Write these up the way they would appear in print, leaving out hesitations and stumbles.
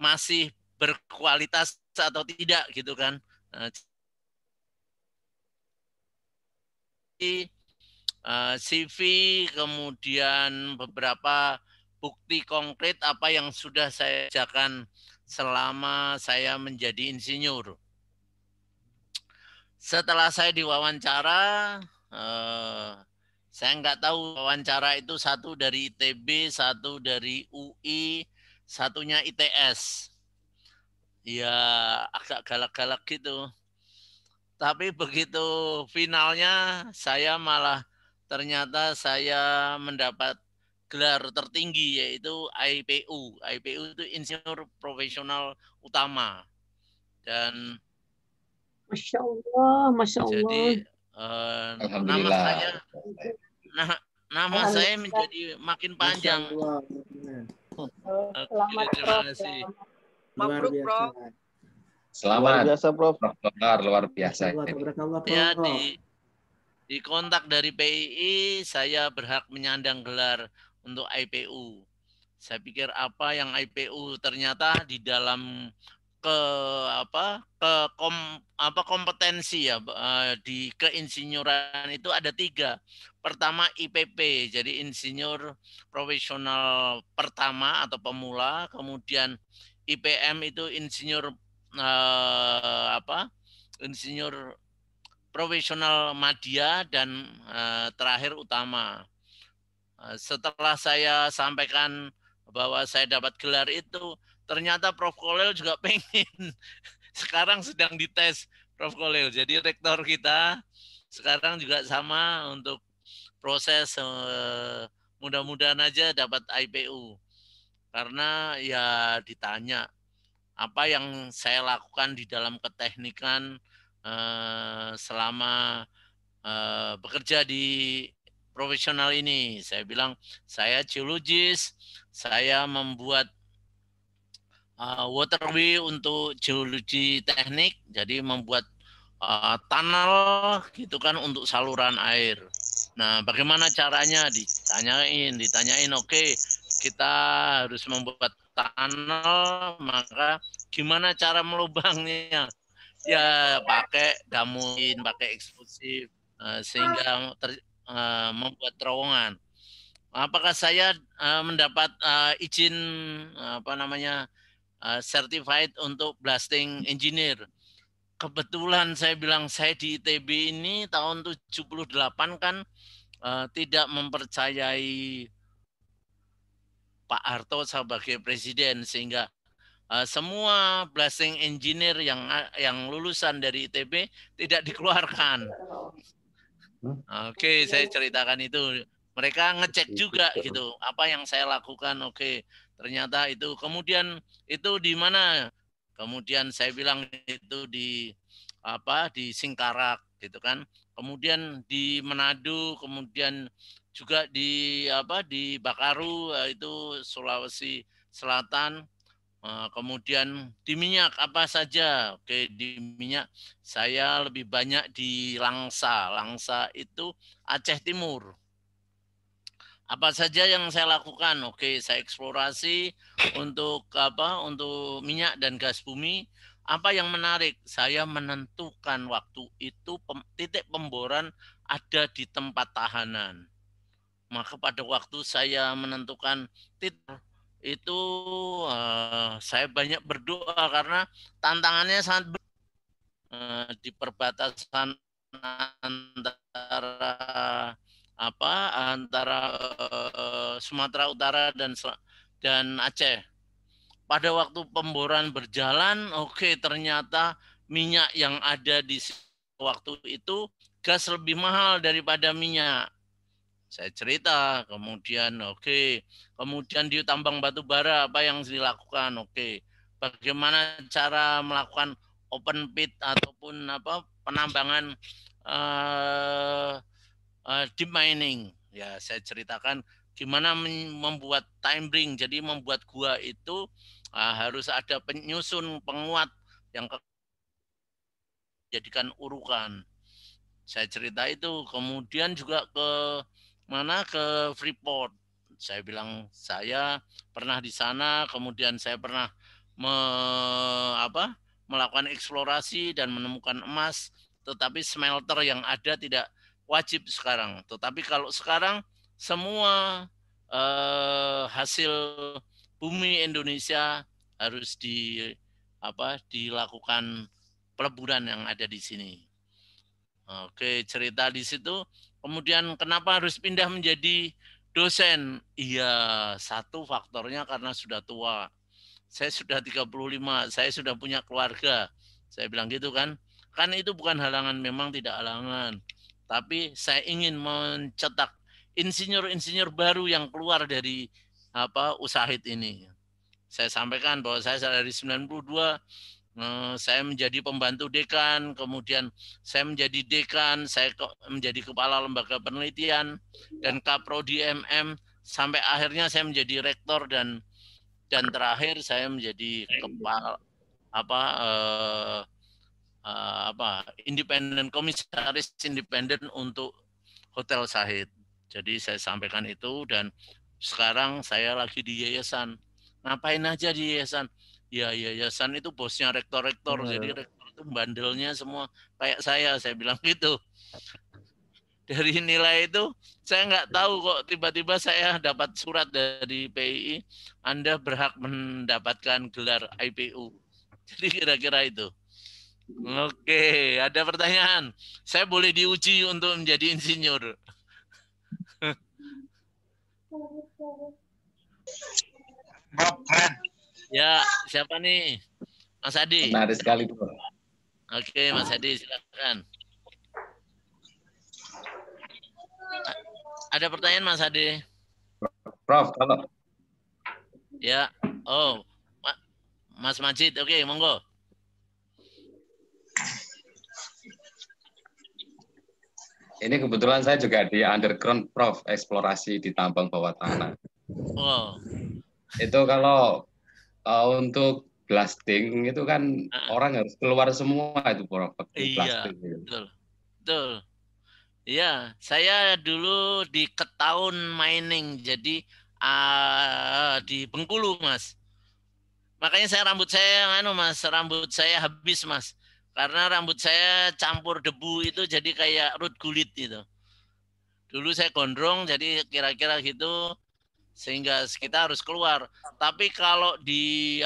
masih berkualitas atau tidak gitu kan. CV, kemudian beberapa bukti konkret apa yang sudah saya kerjakan selama saya menjadi insinyur. Setelah saya diwawancara, saya nggak tahu wawancara itu satu dari ITB, satu dari UI, satunya ITS. Ya agak galak-galak gitu. Tapi begitu finalnya saya malah ternyata saya mendapat gelar tertinggi yaitu IPU. IPU itu Insinyur Profesional Utama. Dan Masya Allah, Masya Allah. jadi nama Alhamdulillah. saya nama saya Alhamdulillah. menjadi makin Masya panjang. Allah. Oke, Selamat, terima Prof. kasih. Luar Mabruk, biasa. Prof. Selamat. Luar biasa, Prof. Luar biasa. Masya Allah, tabarakallah, Ya, Prof. di kontak dari PII saya berhak menyandang gelar untuk IPU. Saya pikir apa yang IPU ternyata di dalam kompetensi ya di keinsinyuran itu ada 3. Pertama IPP, jadi insinyur profesional pertama atau pemula, kemudian IPM itu insinyur insinyur profesional madya, dan terakhir utama. Setelah saya sampaikan bahwa saya dapat gelar itu, ternyata Prof. Kolel juga pengen. Sekarang sedang dites Prof. Kolel. Jadi rektor kita sekarang juga sama untuk proses mudah-mudahan aja dapat IPU. Karena ya ditanya apa yang saya lakukan di dalam keteknikan selama bekerja di profesional ini. Saya bilang saya geologis, saya membuat waterway untuk geologi teknik, jadi membuat tunnel gitu kan untuk saluran air. Nah, bagaimana caranya? Ditanyain. Oke, kita harus membuat tunnel, maka gimana cara melubangnya? Ya pakai damuin, pakai eksplosif, sehingga membuat terowongan. Apakah saya mendapat izin certified untuk blasting engineer? Kebetulan saya bilang saya di ITB ini tahun 78 kan tidak mempercayai Pak Harto sebagai presiden, sehingga semua blasting engineer yang lulusan dari ITB tidak dikeluarkan. Oke, saya ceritakan itu. Mereka ngecek juga gitu, apa yang saya lakukan. Oke, ternyata itu. Kemudian itu di mana? Kemudian saya bilang itu di Singkarak gitu kan. Kemudian di Manado, kemudian juga di Bakaru, itu Sulawesi Selatan. Kemudian di minyak apa saja? Oke, di minyak saya lebih banyak di Langsa. Langsa itu Aceh Timur. Apa saja yang saya lakukan? Oke, saya eksplorasi untuk Untuk minyak dan gas bumi. Apa yang menarik? Saya menentukan waktu itu titik pemboran ada di tempat tahanan. Maka pada waktu saya menentukan titik itu saya banyak berdoa karena tantangannya sangat di perbatasan antara Sumatera Utara dan Aceh. Pada waktu pemboran berjalan, oke, ternyata minyak yang ada di waktu itu gas lebih mahal daripada minyak. Saya cerita, kemudian kemudian di tambang batu bara apa yang dilakukan? Oke, bagaimana cara melakukan open pit ataupun penambangan deep mining? Ya, saya ceritakan gimana membuat timbering, jadi membuat gua itu harus ada penyusun penguat yang jadikan urukan. Saya cerita itu, kemudian juga ke Freeport. Saya bilang saya pernah di sana, kemudian saya pernah melakukan eksplorasi dan menemukan emas, tetapi smelter yang ada tidak wajib sekarang. Tetapi kalau sekarang semua hasil bumi Indonesia harus dilakukan peleburan yang ada di sini. Oke, cerita di situ. Kemudian kenapa harus pindah menjadi dosen? Iya, satu faktornya karena sudah tua. Saya sudah 35, saya sudah punya keluarga. Saya bilang gitu kan. Kan itu bukan halangan, memang tidak halangan. Tapi saya ingin mencetak insinyur-insinyur baru yang keluar dari Usahid ini. Saya sampaikan bahwa saya dari 92 saya menjadi pembantu dekan, kemudian saya menjadi dekan, saya menjadi kepala lembaga penelitian dan kaprodi MM, sampai akhirnya saya menjadi rektor dan terakhir saya menjadi kepala independen, komisaris independen untuk Hotel Sahid. Jadi saya sampaikan itu, dan sekarang saya lagi di yayasan. Ngapain aja di yayasan? Ya yayasan itu bosnya rektor-rektor, jadi rektor itu bandelnya semua kayak saya bilang gitu. Dari nilai itu saya nggak tahu kok tiba-tiba saya dapat surat dari PII, Anda berhak mendapatkan gelar IPU. Jadi kira-kira itu. Oke, ada pertanyaan. Saya boleh diuji untuk menjadi insinyur. Prof, keren. Ya, siapa nih? Mas Adi. Menarik sekali, Bro. Oke, Mas Adi, silakan. Ada pertanyaan, Mas Adi? Prof, kalau Ya. Oh, Mas Majid. Oke, monggo. ini kebetulan saya juga di underground, Prof, eksplorasi di tambang bawah tanah. Oh. Itu kalau untuk blasting itu kan orang harus keluar semua itu, Prof. Iya, Blasting. betul. Betul. Iya, saya dulu di Ketaun Mining, jadi di Bengkulu, Mas. Makanya rambut saya habis, Mas. Karena rambut saya campur debu itu jadi kayak rut kulit gitu. Dulu saya gondrong, jadi kira-kira gitu, sehingga kita harus keluar. Tapi kalau di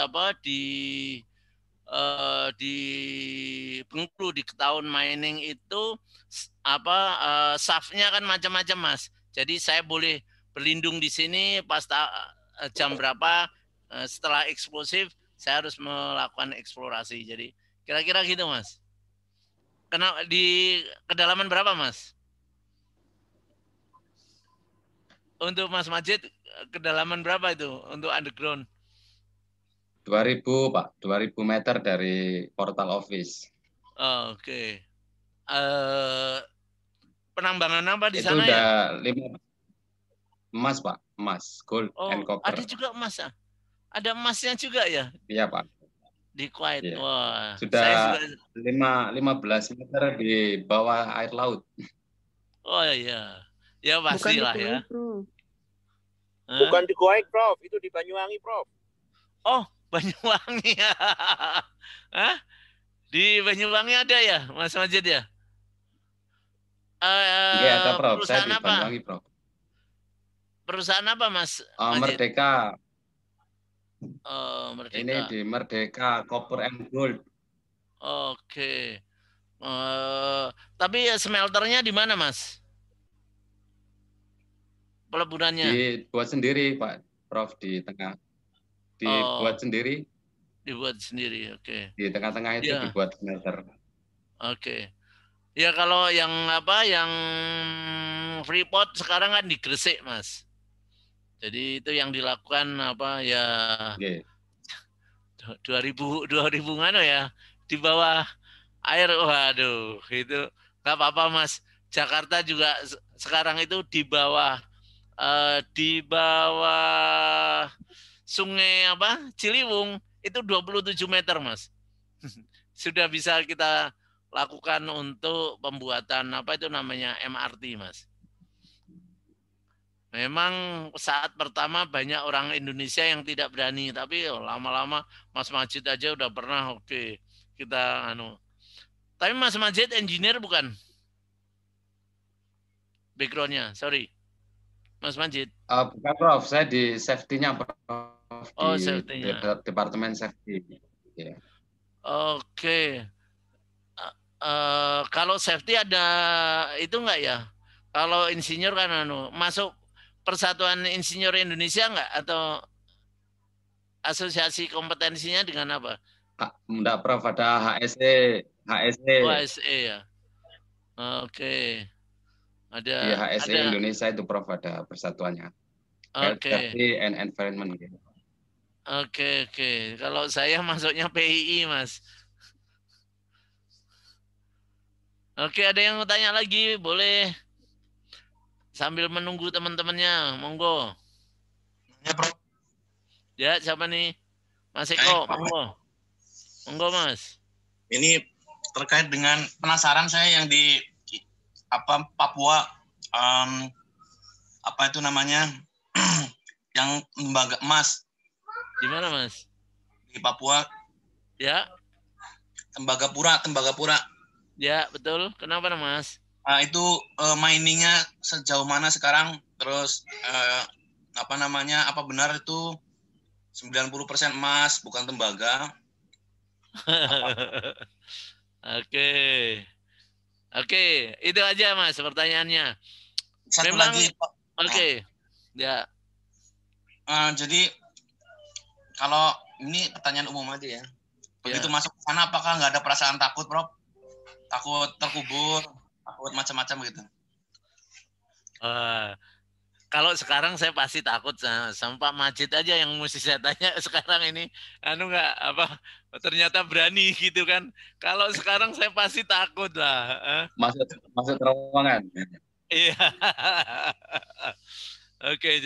Bengkulu di Ketaun Mining itu shaftnya kan macam-macam, Mas. Jadi saya boleh berlindung di sini pas jam berapa, setelah eksplosif saya harus melakukan eksplorasi. Jadi kira-kira gitu, Mas. Kenapa di kedalaman berapa, Mas? Untuk Mas Majid kedalaman berapa itu untuk underground? 2000, Pak. 2000 meter dari portal office. Oh, oke. Penambangan apa di itu sana ya? udah 5 emas, Pak. Emas, gold and Oh, copper. ada juga emas ya? Ada emasnya juga ya? Iya, Pak. Di Kuwait. Iya. Wah, Sudah saya juga 15 meter di bawah air laut. oh iya. Ya Bukan di pastilah ya. Kuwait, Bro. Hah? Bukan di Kuwait, Prof. Itu di Banyuwangi, Prof. Oh, Banyuwangi. Hah? Di Banyuwangi ada ya, Mas Majid ya? Iya, ada, Prof. Saya Perusahaan di apa? Banyuwangi, Prof. Perusahaan apa, Mas Majid? Merdeka. Oh, Merdeka. Ini di Merdeka Copper and Gold. Oke. Tapi smelternya di mana, Mas? Peleburannya? Dibuat sendiri, Pak Prof, di tengah. Dibuat sendiri. Dibuat sendiri, oke. Di tengah-tengah itu Ya. dibuat smelter. Oke. Ya kalau yang Freeport sekarang kan di Gresik, Mas. Jadi itu yang dilakukan ya Okay. 2000 ya di bawah air. Waduh, itu nggak apa-apa, Mas. Jakarta juga sekarang itu di bawah sungai Ciliwung itu 27 meter, Mas. Sudah bisa kita lakukan untuk pembuatan MRT, Mas. Memang saat pertama banyak orang Indonesia yang tidak berani, tapi lama-lama Mas Majid aja udah pernah. Oke, kita Tapi Mas Majid engineer bukan? Backgroundnya, sorry. Mas Majid. Bukan Prof, saya di safety-nya Prof, Oh, di safety-nya. departemen safety. Ya. Oke. Kalau safety ada itu enggak ya? Kalau insinyur kan masuk Persatuan Insinyur Indonesia enggak atau asosiasi kompetensinya dengan apa? Enggak Prof, ada HSE, HSE. Oh, ASE ya. Oke. Di HSE Ada. Indonesia itu Prof ada persatuannya. Health Oke. Safety and Environment. Oke. Kalau saya masuknya PII, Mas. Oke, ada yang mau tanya lagi? Boleh. Sambil menunggu teman-temannya, monggo. Ya, Prof. Ya, siapa nih? Mas Eko, monggo. Monggo, Mas. Ini terkait dengan penasaran saya yang di Papua, apa itu namanya, yang lembaga emas. Di mana, Mas? Di Papua. Ya. Tembagapura. Ya, betul. Kenapa, Mas? Itu miningnya sejauh mana sekarang? Terus apa benar itu 90% emas bukan tembaga? Oke, itu aja Mas pertanyaannya. Satu Memang, lagi. Oke. Ya. Jadi kalau ini pertanyaan umum aja ya. Begitu masuk ke sana apakah nggak ada perasaan takut, Prof? Takut terkubur, takut macam-macam gitu. Kalau sekarang saya pasti takut sama Pak Majid aja yang mesti saya tanya sekarang ini. Nggak ternyata berani gitu kan. Kalau sekarang saya pasti takut lah. Masuk terowongan. Iya. Oke,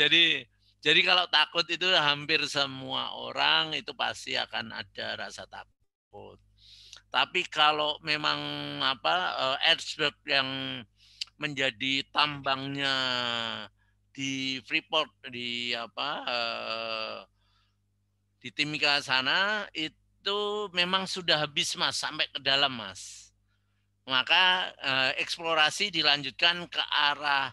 jadi kalau takut itu hampir semua orang itu pasti akan ada rasa takut. Tapi kalau memang Erzberg yang menjadi tambangnya di Freeport di di Timika sana itu memang sudah habis Mas sampai ke dalam Mas. Maka eksplorasi dilanjutkan ke arah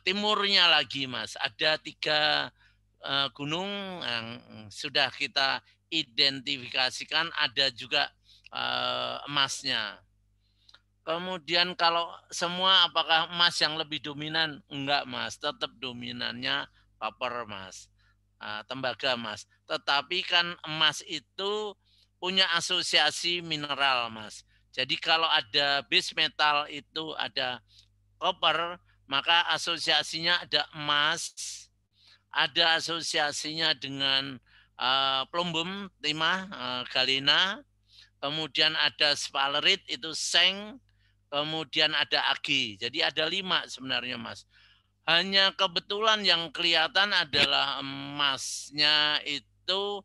timurnya lagi Mas. Ada 3 gunung yang sudah kita identifikasikan, ada juga emasnya. Kemudian kalau semua apakah emas yang lebih dominan? Enggak Mas, tetap dominannya copper Mas, tembaga Mas. Tetapi kan emas itu punya asosiasi mineral Mas. Jadi kalau ada base metal itu ada copper, maka asosiasinya ada emas, ada asosiasinya dengan plumbum, timah, galena, kemudian ada sphalerite itu seng, kemudian ada agi. Jadi ada 5 sebenarnya Mas. Hanya kebetulan yang kelihatan adalah emasnya itu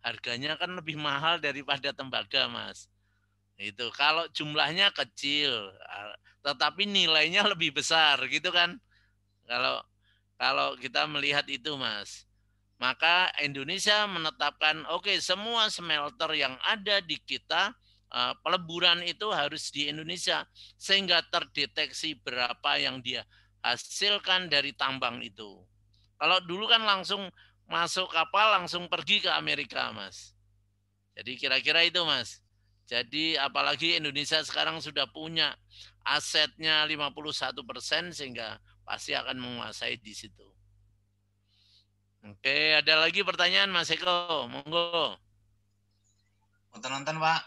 harganya kan lebih mahal daripada tembaga Mas. Itu kalau jumlahnya kecil, tetapi nilainya lebih besar gitu kan. Kalau kita melihat itu Mas. Maka Indonesia menetapkan semua smelter yang ada di kita peleburan itu harus di Indonesia sehingga terdeteksi berapa yang dia hasilkan dari tambang itu. Kalau dulu kan langsung masuk kapal langsung pergi ke Amerika, Mas. Jadi kira-kira itu, Mas. Jadi apalagi Indonesia sekarang sudah punya asetnya 51% sehingga pasti akan menguasai di situ. Oke, ada lagi pertanyaan Mas Eko, monggo. Nonton Pak.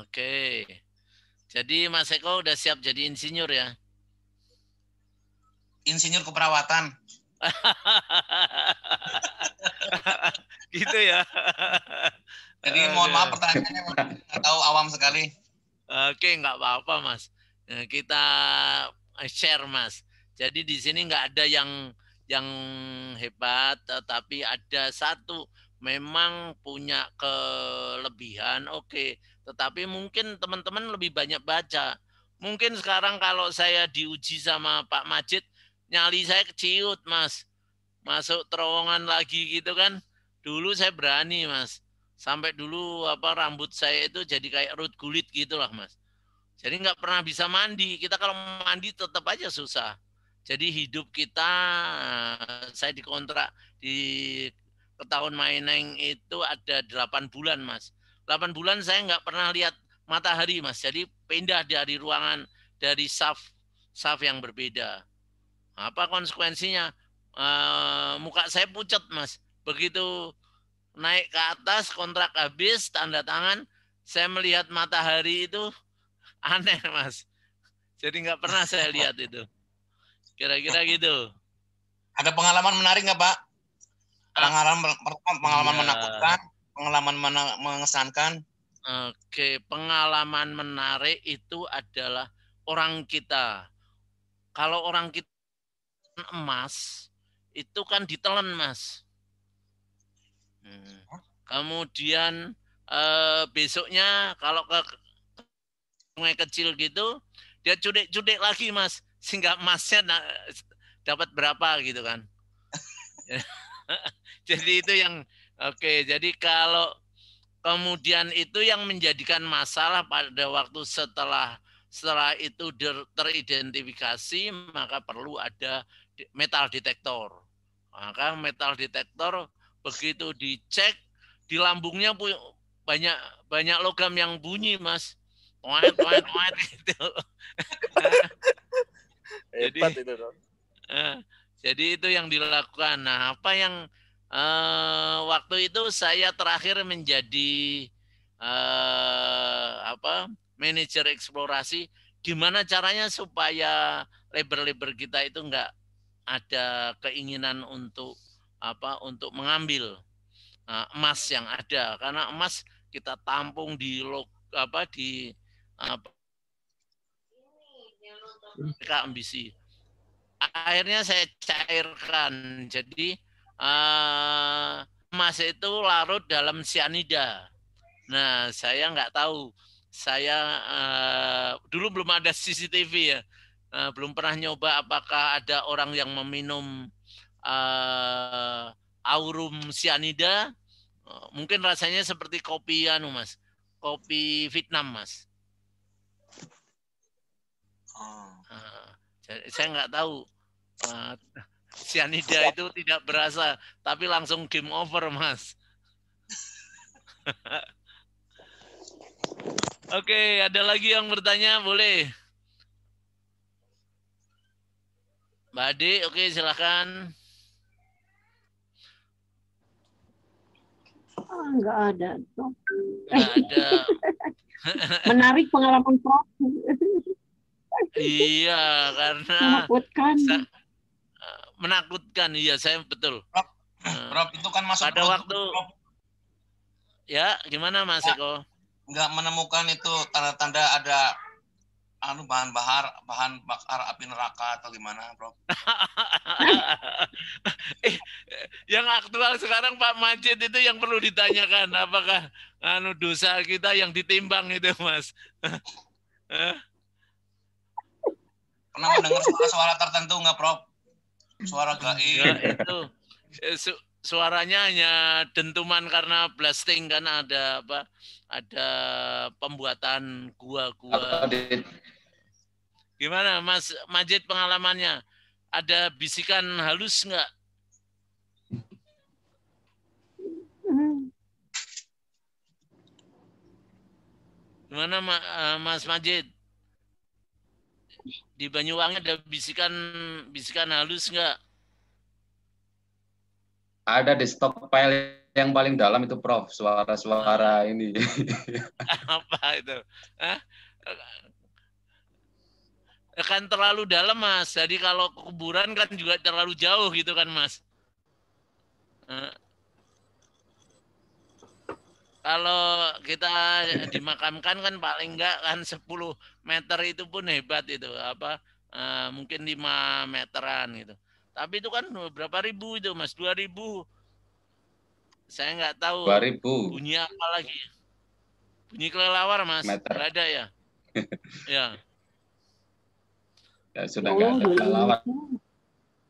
Oke, jadi Mas Eko udah siap jadi insinyur ya? Insinyur keperawatan. Gitu ya. Jadi mohon maaf pertanyaannya nggak tahu awam sekali. Oke, nggak apa-apa Mas. Kita share Mas. Jadi di sini nggak ada yang hebat, tetapi ada satu memang punya kelebihan, tetapi mungkin teman-teman lebih banyak baca. Mungkin sekarang kalau saya diuji sama Pak Majid, nyali saya keciut, Mas. Masuk terowongan lagi gitu kan. Dulu saya berani, Mas. Sampai dulu rambut saya itu jadi kayak rut kulit gitu lah, Mas. Jadi nggak pernah bisa mandi. Kita kalau mandi tetap aja susah. Jadi hidup kita, saya dikontrak di tahun Maineng itu ada 8 bulan, Mas. 8 bulan saya nggak pernah lihat matahari, Mas. Jadi pindah dari ruangan, dari saf yang berbeda. Apa konsekuensinya? Muka saya pucat, Mas. Begitu naik ke atas, kontrak habis, tanda tangan, saya melihat matahari itu aneh, Mas. Jadi nggak pernah saya lihat itu. Kira-kira gitu. Ada pengalaman menarik nggak, Pak? Pengalaman menakutkan, pengalaman mengesankan. Oke, pengalaman menarik itu adalah orang kita. Kalau orang kita emas, itu kan ditelan, Mas. Kemudian besoknya kalau ke sungai kecil gitu, dia cudik-cudik lagi, Mas. Sehingga emasnya dapat berapa gitu kan. Jadi itu yang oke. Jadi kalau kemudian itu yang menjadikan masalah pada waktu setelah itu teridentifikasi, maka perlu ada metal detektor. Maka metal detektor begitu dicek di lambungnya banyak logam yang bunyi, Mas. Toet gitu. Jadi itu yang dilakukan. Nah, apa yang waktu itu saya terakhir menjadi manajer eksplorasi. Gimana caranya supaya labor kita itu enggak ada keinginan untuk mengambil emas yang ada, karena emas kita tampung di ambisi. Akhirnya saya cairkan. Jadi emas itu larut dalam sianida. Nah, saya nggak tahu. Saya dulu belum ada CCTV ya. Belum pernah nyoba apakah ada orang yang meminum aurum sianida. Mungkin rasanya seperti kopi Mas. Kopi Vietnam, Mas. Saya nggak tahu. Sianida itu tidak berasa, tapi langsung game over, Mas. Oke, ada lagi yang bertanya? Boleh. Mbak Ade, oke, silakan. Nggak ada. Nggak ada. Menarik pengalaman Prof. Iya, karena menakutkan. Iya, saya betul. Prof, itu kan masuk pada waktu Prof. Ya, gimana Mas Eko? Nggak menemukan itu tanda-tanda ada bahan bakar api neraka atau gimana, Prof? Yang aktual sekarang Pak Majid itu yang perlu ditanyakan, apakah dosa kita yang ditimbang itu, Mas? Pernah mendengar suara-suara tertentu nggak, Prof? Suara gaib. Itu suaranya hanya dentuman karena blasting, kan ada ada pembuatan gua-gua. Gimana Mas Majid pengalamannya? Ada bisikan halus nggak? Gimana Mas Majid? Di Banyuwangi ada bisikan halus nggak? Ada di stockpile yang paling dalam itu, Prof. Suara-suara ini. Apa itu? Kan terlalu dalam, Mas. Jadi kalau kuburan kan juga terlalu jauh gitu kan, Mas. Kalau kita dimakamkan kan paling enggak kan 10 meter itu pun hebat itu. Mungkin 5 meteran gitu. Tapi itu kan berapa ribu itu, Mas? 2.000. Saya nggak tahu 2.000. Bunyi apa lagi. Bunyi kelelawar, Mas. Nggak ada ya? Ya. Ya sudah nggak ada kelelawar.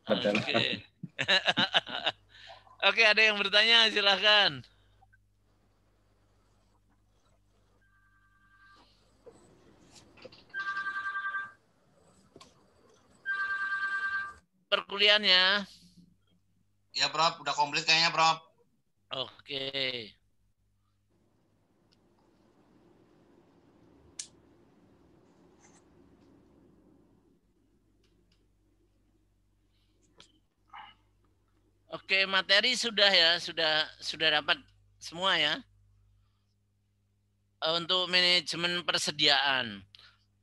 Betul. Oke. Oke, ada yang bertanya, silahkan. Perkuliahannya. Ya, Prof. Udah komplit kayaknya, Prof. Oke. Oke, materi sudah ya, sudah dapat semua ya. Untuk manajemen persediaan.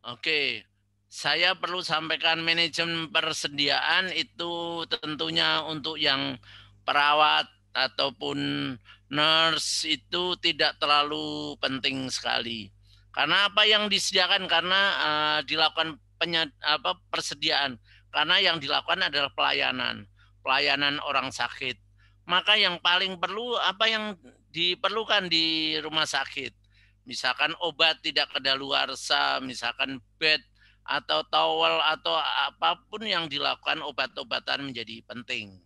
Oke. Saya perlu sampaikan manajemen persediaan itu tentunya untuk yang perawat ataupun nurse itu tidak terlalu penting sekali. Karena apa yang disediakan karena dilakukan persediaan. Karena yang dilakukan adalah pelayanan orang sakit. Maka yang paling perlu apa yang diperlukan di rumah sakit. Misalkan obat tidak kedaluarsa, misalkan bed atau towel atau apapun yang dilakukan obat-obatan menjadi penting.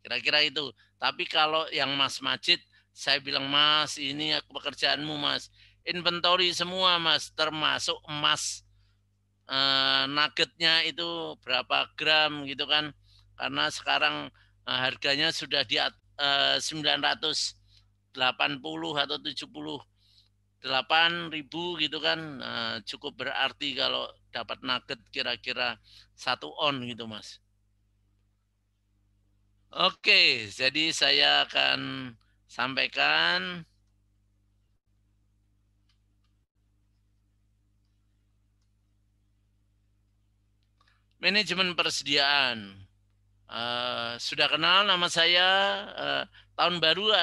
Kira-kira itu. Tapi kalau yang Mas Majid, saya bilang Mas ini pekerjaanmu Mas. Inventory semua Mas, termasuk emas. Nuggetnya itu berapa gram gitu kan. Karena sekarang harganya sudah di 980 atau 78.000 gitu kan, cukup berarti kalau dapat nugget kira-kira 1 on gitu Mas. Oke, jadi saya akan sampaikan manajemen persediaan. Sudah kenal nama saya, tahun baru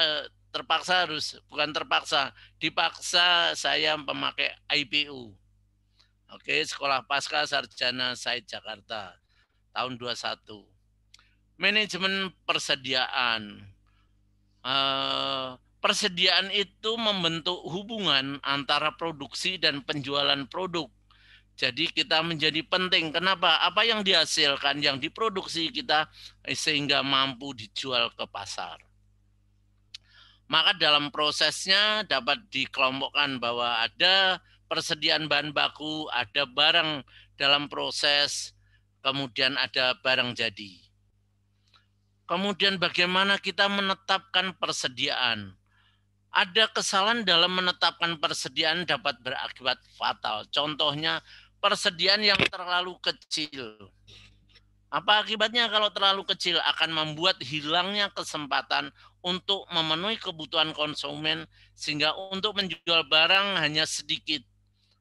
dipaksa saya memakai IPU. Oke, Sekolah Pasca Sarjana Said Jakarta tahun 21. Manajemen persediaan. Persediaan itu membentuk hubungan antara produksi dan penjualan produk. Jadi kita menjadi penting. Kenapa? Apa yang dihasilkan, yang diproduksi kita sehingga mampu dijual ke pasar. Maka dalam prosesnya dapat dikelompokkan bahwa ada persediaan bahan baku, ada barang dalam proses, kemudian ada barang jadi. Kemudian bagaimana kita menetapkan persediaan? Ada kesalahan dalam menetapkan persediaan dapat berakibat fatal. Contohnya persediaan yang terlalu kecil. Apa akibatnya kalau terlalu kecil? Akan membuat hilangnya kesempatan untuk memenuhi kebutuhan konsumen sehingga untuk menjual barang hanya sedikit.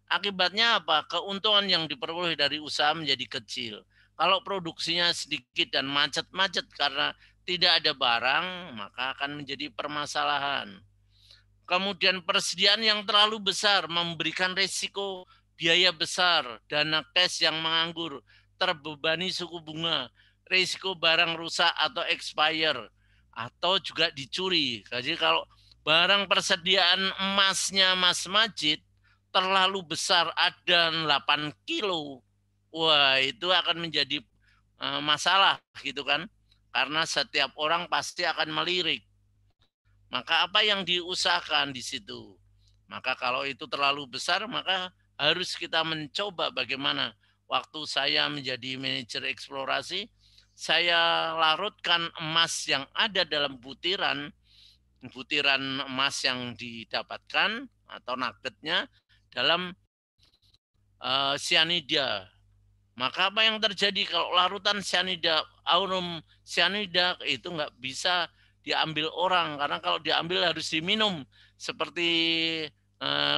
Akibatnya apa? Keuntungan yang diperoleh dari usaha menjadi kecil. Kalau produksinya sedikit dan macet-macet karena tidak ada barang, maka akan menjadi permasalahan. Kemudian persediaan yang terlalu besar memberikan risiko biaya besar, dana cash yang menganggur, terbebani suku bunga, risiko barang rusak atau expire, atau juga dicuri. Jadi kalau barang persediaan emasnya Mas Majid terlalu besar, ada 8 kilo, wah itu akan menjadi masalah gitu kan. Karena setiap orang pasti akan melirik. Maka apa yang diusahakan di situ? Maka kalau itu terlalu besar, maka harus kita mencoba bagaimana. Waktu saya menjadi manajer eksplorasi, saya larutkan emas yang ada dalam butiran emas yang didapatkan atau nuggetnya dalam cyanida. Maka apa yang terjadi kalau larutan cyanida, aurum cyanida itu nggak bisa diambil orang, karena kalau diambil harus diminum. Seperti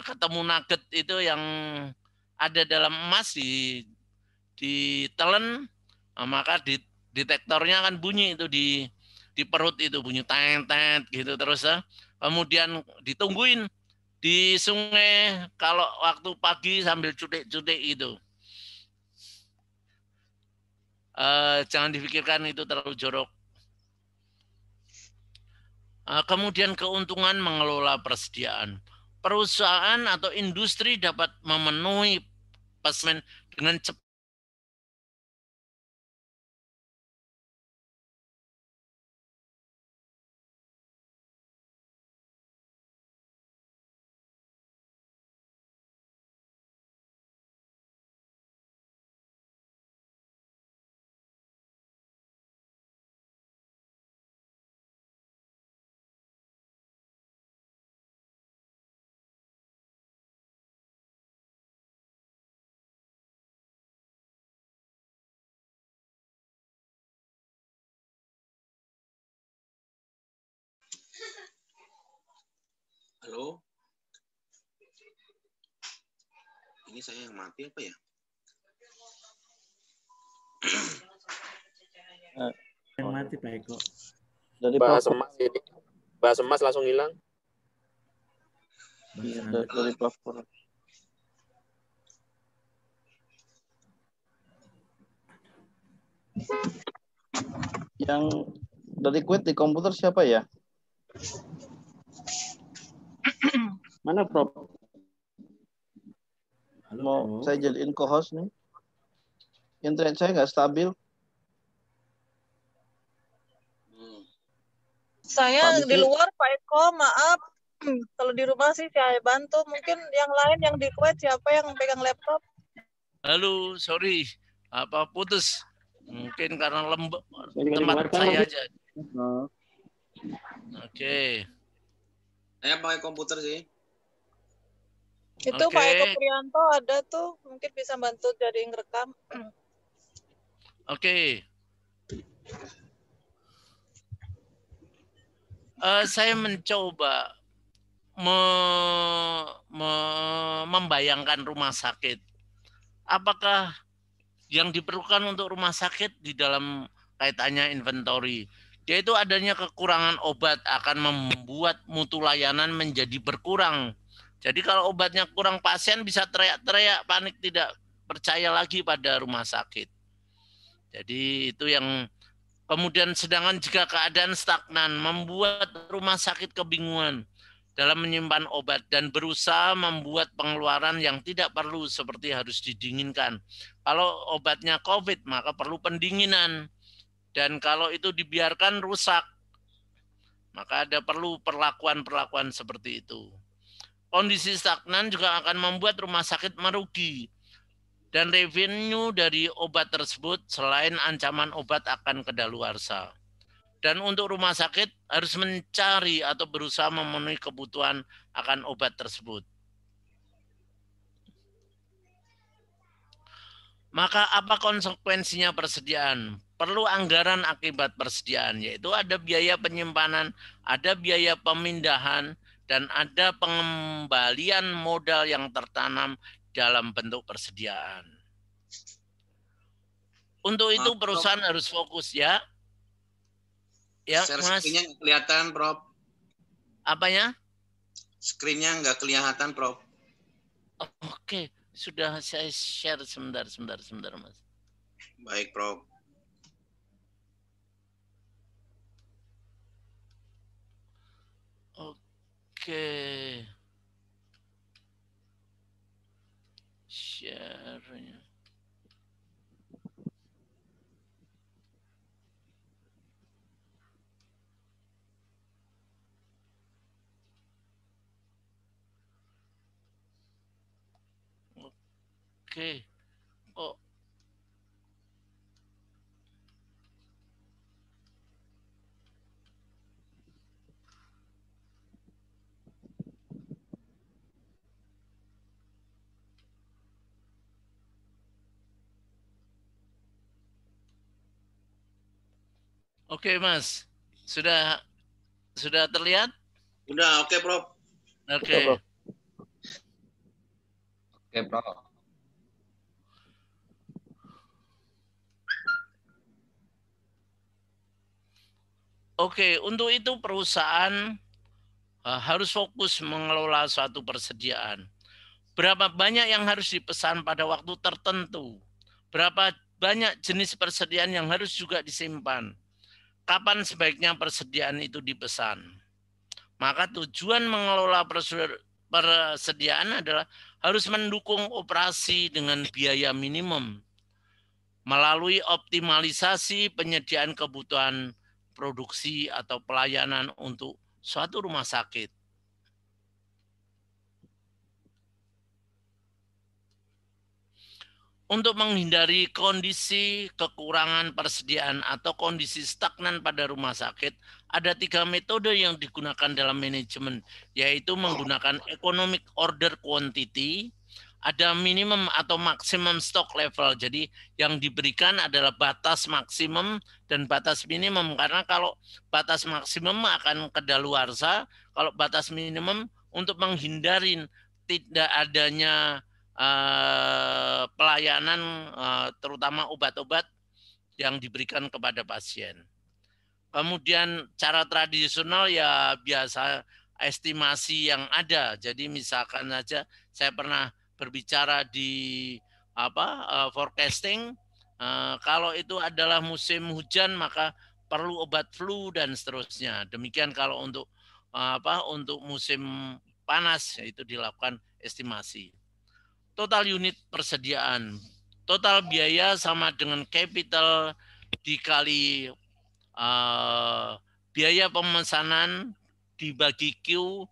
ketemu nugget itu yang ada dalam emas ditelan, maka detektornya akan bunyi itu di perut itu, bunyi tet gitu terus. Kemudian ditungguin di sungai kalau waktu pagi sambil cudik-cudik itu. Jangan dipikirkan itu terlalu jorok. Kemudian keuntungan mengelola persediaan. Perusahaan atau industri dapat memenuhi pasmen dengan cepat Ini saya yang mati apa ya? Yang mati Pak Eko. Dari bahas emas langsung hilang. Dari Prof. Yang dari Kuwait di komputer siapa ya? Mana Prof? Halo, Mau Prof. saya jadiin co-host nih. Internet saya nggak stabil. Saya Pak di Diki. luar Pak Eko, maaf. Kalau di rumah sih saya bantu. Mungkin yang lain yang di Kuwait siapa yang pegang laptop? Halo, sorry. Apa putus? Mungkin karena Saya juga di tempat luar, Kang. saya aja. Oh. Oke. Saya pakai komputer sih. Itu Oke. Pak Eko Prianto ada tuh. Mungkin bisa bantu jadi ngerekam. Oke. Saya mencoba membayangkan rumah sakit. Apakah yang diperlukan untuk rumah sakit di dalam kaitannya inventory, yaitu adanya kekurangan obat akan membuat mutu layanan menjadi berkurang. Jadi kalau obatnya kurang, pasien bisa teriak-teriak, panik, tidak percaya lagi pada rumah sakit. Jadi itu yang kemudian, sedangkan jika keadaan stagnan membuat rumah sakit kebingungan dalam menyimpan obat dan berusaha membuat pengeluaran yang tidak perlu seperti harus didinginkan. Kalau obatnya COVID maka perlu pendinginan, dan kalau itu dibiarkan rusak maka ada perlu perlakuan-perlakuan seperti itu. Kondisi stagnan juga akan membuat rumah sakit merugi, dan revenue dari obat tersebut selain ancaman obat akan kedaluarsa. Dan untuk rumah sakit harus mencari atau berusaha memenuhi kebutuhan akan obat tersebut. Maka apa konsekuensinya persediaan? Perlu anggaran akibat persediaan, yaitu ada biaya penyimpanan, ada biaya pemindahan, dan ada pengembalian modal yang tertanam dalam bentuk persediaan. Untuk itu perusahaan harus fokus ya. Ya, Mas. Screen-nya kelihatan, Prof. Apanya? Screen-nya nggak kelihatan, Prof. Oke, sudah saya share sebentar, Mas. Baik, Prof. Oke. Share-nya. Oke. Oh. Oke, Mas. Sudah terlihat? Udah, oke, Prof. Oke. Oke, Prof. Oke, untuk itu perusahaan harus fokus mengelola suatu persediaan. Berapa banyak yang harus dipesan pada waktu tertentu? Berapa banyak jenis persediaan yang harus juga disimpan? Kapan sebaiknya persediaan itu dipesan? Maka tujuan mengelola persediaan adalah harus mendukung operasi dengan biaya minimum melalui optimalisasi penyediaan kebutuhan produksi atau pelayanan untuk suatu rumah sakit. Untuk menghindari kondisi kekurangan persediaan atau kondisi stagnan pada rumah sakit, ada 3 metode yang digunakan dalam manajemen, yaitu menggunakan economic order quantity, ada minimum atau maksimum stock level. Jadi yang diberikan adalah batas maksimum dan batas minimum, karena kalau batas maksimum akan kedaluarsa, kalau batas minimum untuk menghindari tidak adanya pelayanan terutama obat-obat yang diberikan kepada pasien. Kemudian cara tradisional ya biasa estimasi yang ada. Jadi misalkan saja saya pernah berbicara di forecasting, kalau itu adalah musim hujan maka perlu obat flu dan seterusnya. Demikian kalau untuk untuk musim panas itu dilakukan estimasi. Total unit persediaan. Total biaya sama dengan capital dikali biaya pemesanan dibagi Q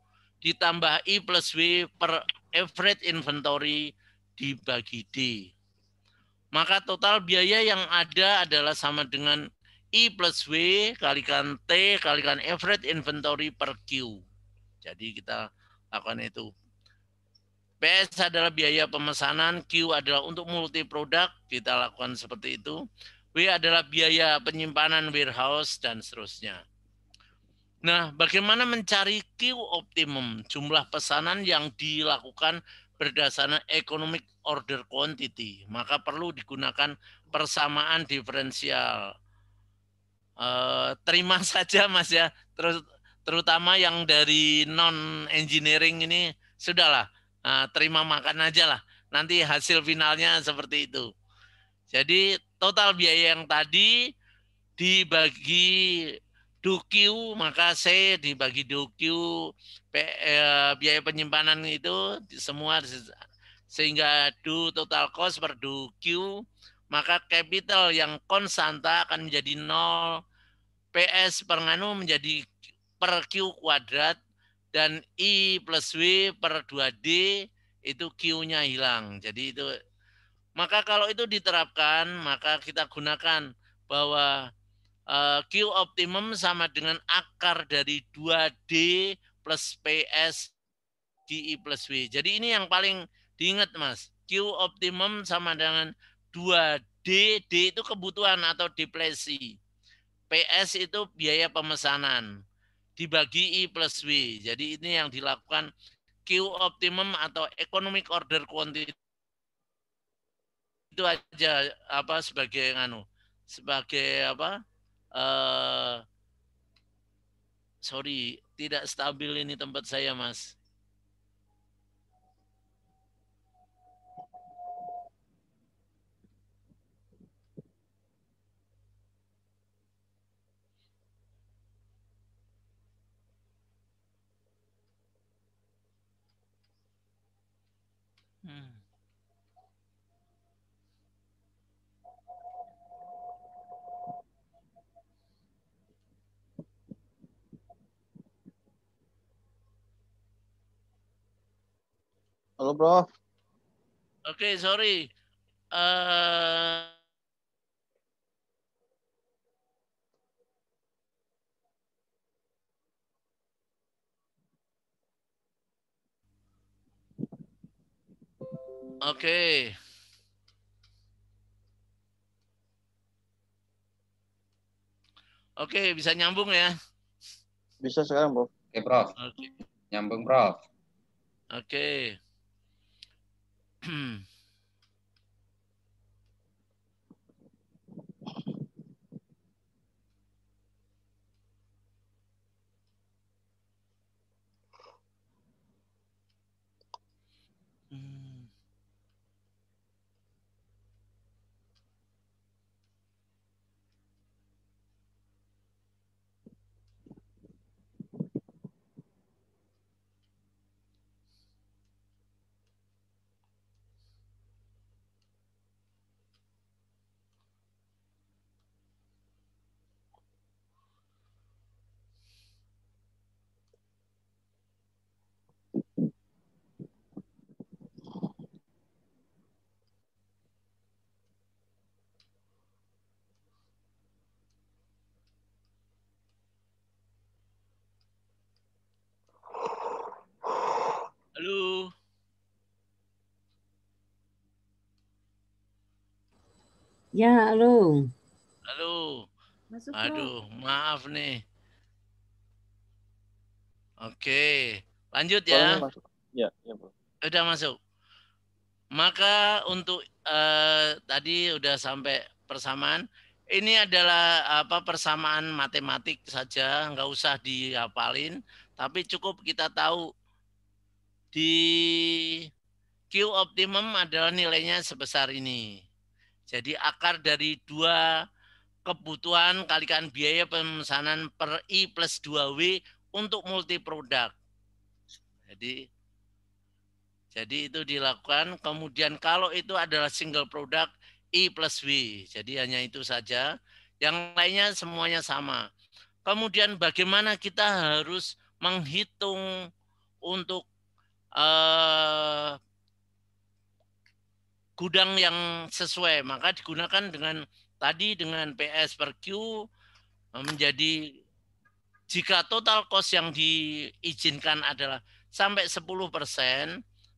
ditambah I plus W per average inventory dibagi D. Maka total biaya yang ada adalah sama dengan I plus W kalikan T kalikan average inventory per Q. Jadi kita lakukan itu. PS adalah biaya pemesanan, Q adalah untuk multi produk, kita lakukan seperti itu. W adalah biaya penyimpanan warehouse dan seterusnya. Nah, bagaimana mencari Q optimum, jumlah pesanan yang dilakukan berdasarkan economic order quantity, maka perlu digunakan persamaan diferensial. Terima saja Mas ya, terutama yang dari non engineering ini sudahlah, terima makan aja lah. Nanti hasil finalnya seperti itu. Jadi total biaya yang tadi dibagi DOQ, maka C dibagi DOQ, biaya penyimpanan itu semua, sehingga do total cost per DOQ, maka capital yang konstanta akan menjadi 0, PS per nganu menjadi per Q kuadrat, dan I plus W per 2D itu Q-nya hilang. Jadi itu, maka kalau itu diterapkan, maka kita gunakan bahwa Q optimum sama dengan akar dari 2D plus PS I plus W. Jadi ini yang paling diingat Mas. Q optimum sama dengan 2D, D itu kebutuhan atau depresi. PS itu biaya pemesanan. Dibagi I plus W. Jadi ini yang dilakukan Q optimum atau economic order quantity. Itu aja sebagai sorry, tidak stabil ini tempat saya Mas. Halo, Prof. Oke, sorry. Oke. Oke, bisa nyambung ya? Bisa sekarang, Prof. Oke, Prof. Oke. Nyambung, Prof. Oke. Halo. Ya, halo. Halo. Masuk, Aduh, maaf nih. Oke, lanjut ya. Masuk. Ya, Prof. Udah masuk. Maka untuk tadi udah sampai persamaan. Ini adalah persamaan matematik saja, nggak usah dihafalin, tapi cukup kita tahu di Q optimum adalah nilainya sebesar ini. Jadi akar dari 2 kebutuhan kalikan biaya pemesanan per I plus 2W untuk multi produk. Jadi itu dilakukan. Kemudian kalau itu adalah single product I plus W. Jadi hanya itu saja. Yang lainnya semuanya sama. Kemudian bagaimana kita harus menghitung untuk gudang yang sesuai. Maka digunakan dengan PS per Q menjadi jika total cost yang diizinkan adalah sampai 10%,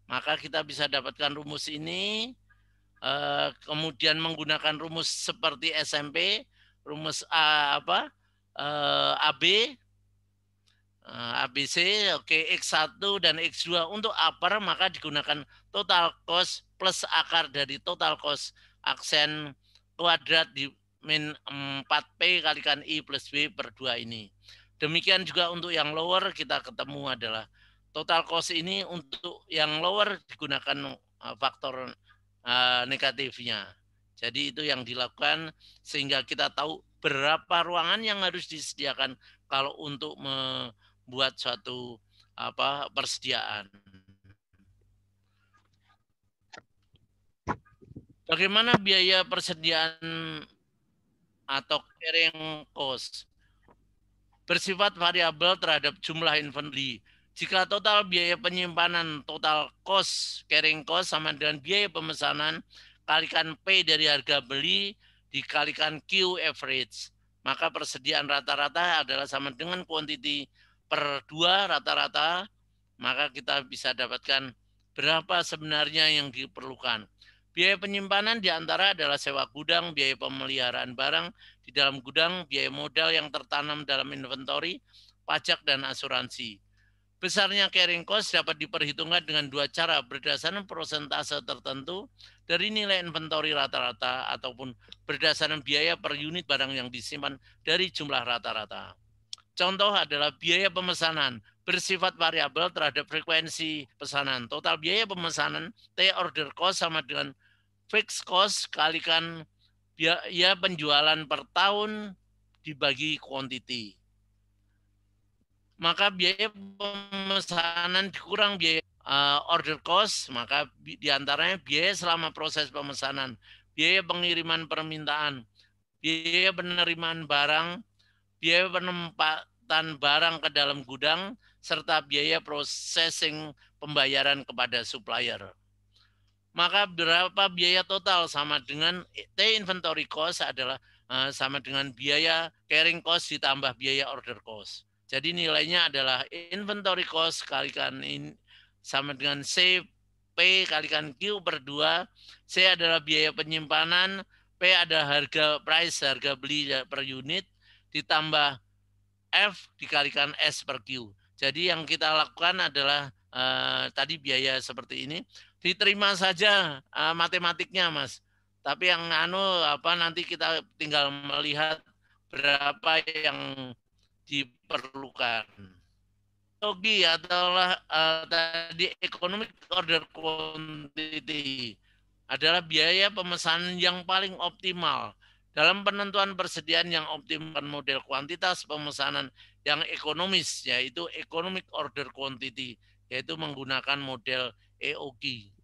maka kita bisa dapatkan rumus ini, kemudian menggunakan rumus seperti SMP, rumus AB, ABC, X1 dan X2 untuk upper, maka digunakan total cost plus akar dari total cost aksen kuadrat di min 4P kalikan I plus W per 2 ini. Demikian juga untuk yang lower kita ketemu adalah total cost ini untuk yang lower digunakan faktor negatifnya. Jadi itu yang dilakukan sehingga kita tahu berapa ruangan yang harus disediakan kalau untuk membuat suatu persediaan. Bagaimana biaya persediaan atau carrying cost? Bersifat variabel terhadap jumlah inventory. Jika total biaya penyimpanan, total cost, carrying cost sama dengan biaya pemesanan, kalikan P dari harga beli, dikalikan Q average. Maka persediaan rata-rata adalah sama dengan quantity per 2 rata-rata, maka kita bisa dapatkan berapa sebenarnya yang diperlukan. Biaya penyimpanan diantara adalah sewa gudang, biaya pemeliharaan barang di dalam gudang, biaya modal yang tertanam dalam inventory, pajak, dan asuransi. Besarnya carrying cost dapat diperhitungkan dengan 2 cara berdasarkan persentase tertentu dari nilai inventory rata-rata ataupun berdasarkan biaya per unit barang yang disimpan dari jumlah rata-rata. Contoh adalah biaya pemesanan bersifat variabel terhadap frekuensi pesanan. Total biaya pemesanan T order cost sama dengan fixed cost kalikan biaya penjualan per tahun dibagi quantity. Maka biaya pemesanan dikurang biaya order cost, maka diantaranya biaya selama proses pemesanan, biaya pengiriman permintaan, biaya penerimaan barang, biaya penempatan barang ke dalam gudang, serta biaya processing pembayaran kepada supplier. Maka berapa biaya total sama dengan T inventory cost adalah sama dengan biaya carrying cost ditambah biaya order cost. Jadi nilainya adalah inventory cost kalikan sama dengan C P kalikan Q per 2. C adalah biaya penyimpanan, P adalah harga beli per unit, ditambah F dikalikan S per Q. Jadi yang kita lakukan adalah tadi biaya seperti ini. Diterima saja matematiknya, Mas. Tapi yang nanti kita tinggal melihat berapa yang diperlukan. Logi adalah tadi economic order quantity adalah biaya pemesanan yang paling optimal. Dalam penentuan persediaan yang optimal model kuantitas pemesanan yang ekonomis, yaitu economic order quantity, yaitu menggunakan model EOQ.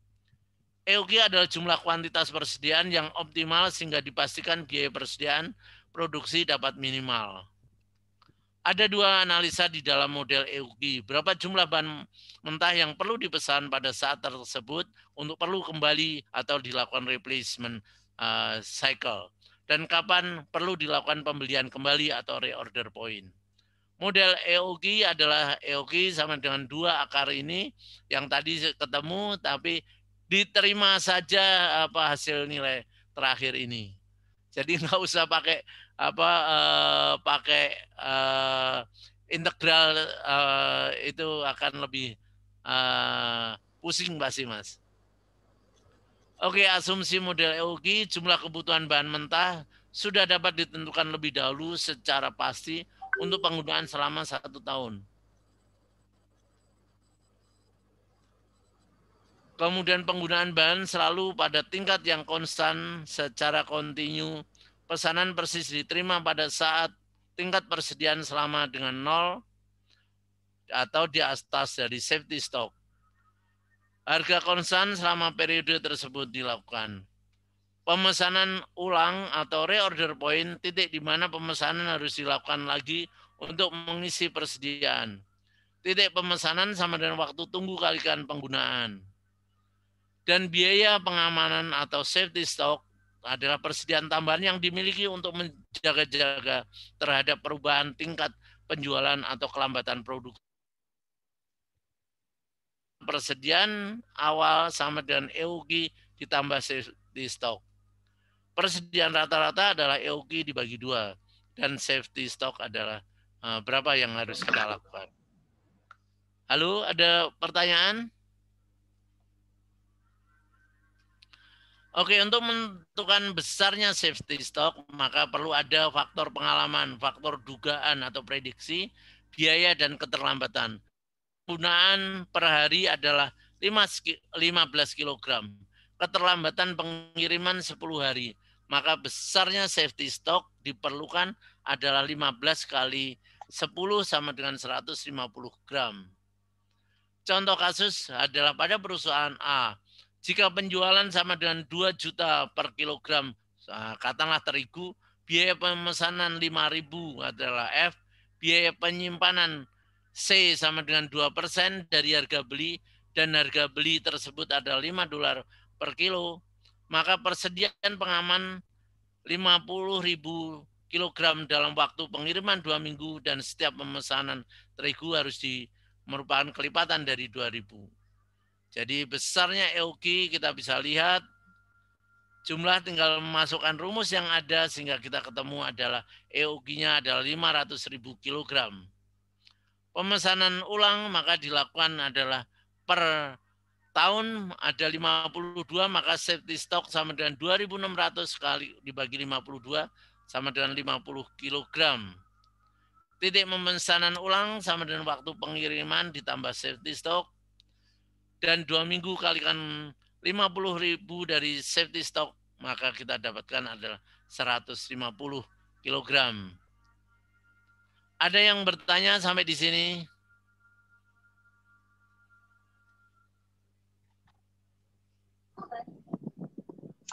EOQ adalah jumlah kuantitas persediaan yang optimal sehingga dipastikan biaya persediaan produksi dapat minimal. Ada 2 analisa di dalam model EOQ. Berapa jumlah bahan mentah yang perlu dipesan pada saat tersebut untuk perlu kembali atau dilakukan replacement cycle. Dan kapan perlu dilakukan pembelian kembali atau reorder point. Model EOQ adalah EOQ sama dengan 2 akar ini yang tadi ketemu tapi diterima saja hasil nilai terakhir ini. Jadi nggak usah pakai integral, itu akan lebih pusing pasti, Mas. Oke, asumsi model EOG, jumlah kebutuhan bahan mentah sudah dapat ditentukan lebih dahulu secara pasti untuk penggunaan selama 1 tahun. Kemudian penggunaan bahan selalu pada tingkat yang konstan secara kontinu. Pesanan persis diterima pada saat tingkat persediaan selama dengan 0 atau di atas dari safety stock. Harga konstan selama periode tersebut dilakukan. Pemesanan ulang atau reorder point, titik di mana pemesanan harus dilakukan lagi untuk mengisi persediaan. Titik pemesanan sama dengan waktu tunggu kalikan penggunaan. Dan biaya pengamanan atau safety stock adalah persediaan tambahan yang dimiliki untuk menjaga-jaga terhadap perubahan tingkat penjualan atau kelambatan produk. Persediaan awal sama dengan EOG ditambah safety stock. Persediaan rata-rata adalah EOG dibagi 2 dan safety stock adalah berapa yang harus kita lakukan. Halo, ada pertanyaan? Oke, untuk menentukan besarnya safety stock, maka perlu ada faktor pengalaman, faktor dugaan atau prediksi, biaya dan keterlambatan. Penggunaan per hari adalah 15 kg. Keterlambatan pengiriman 10 hari. Maka besarnya safety stock diperlukan adalah 15 kali 10 sama dengan 150 gram. Contoh kasus adalah pada perusahaan A. Jika penjualan sama dengan 2 juta per kilogram, katakanlah terigu, biaya pemesanan 5.000 adalah F, biaya penyimpanan C sama dengan 2% dari harga beli, dan harga beli tersebut adalah $5 per kilo, maka persediaan pengaman 50.000 kilogram dalam waktu pengiriman 2 minggu, dan setiap pemesanan terigu harus merupakan kelipatan dari 2.000. Jadi besarnya EOG kita bisa lihat, jumlah tinggal memasukkan rumus yang ada sehingga kita ketemu adalah EOG-nya adalah 500.000 kilogram. Pemesanan ulang maka dilakukan adalah per tahun ada 52, maka safety stock sama dengan 2.600 kali dibagi 52 sama dengan 50 kilogram. Titik pemesanan ulang sama dengan waktu pengiriman ditambah safety stock, dan 2 minggu kalikan 50.000 dari safety stock, maka kita dapatkan adalah 150 kilogram. Ada yang bertanya sampai di sini?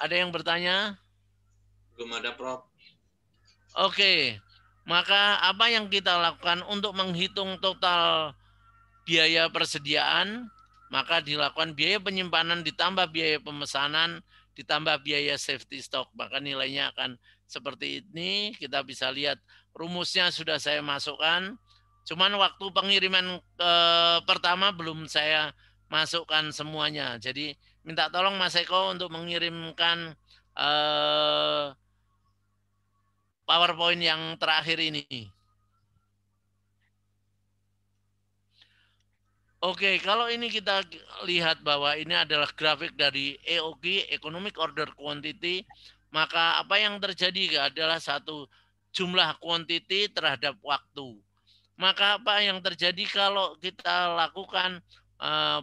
Ada yang bertanya? Belum ada, Prof. Oke, maka apa yang kita lakukan untuk menghitung total biaya persediaan? Maka dilakukan biaya penyimpanan ditambah biaya pemesanan ditambah biaya safety stock, maka nilainya akan seperti ini. Kita bisa lihat rumusnya sudah saya masukkan, cuman waktu pengiriman pertama belum saya masukkan semuanya. Jadi minta tolong Mas Eko untuk mengirimkan PowerPoint yang terakhir ini. Oke, kalau ini kita lihat bahwa ini adalah grafik dari EOG, Economic Order Quantity, maka apa yang terjadi adalah satu jumlah quantity terhadap waktu. Maka apa yang terjadi kalau kita lakukan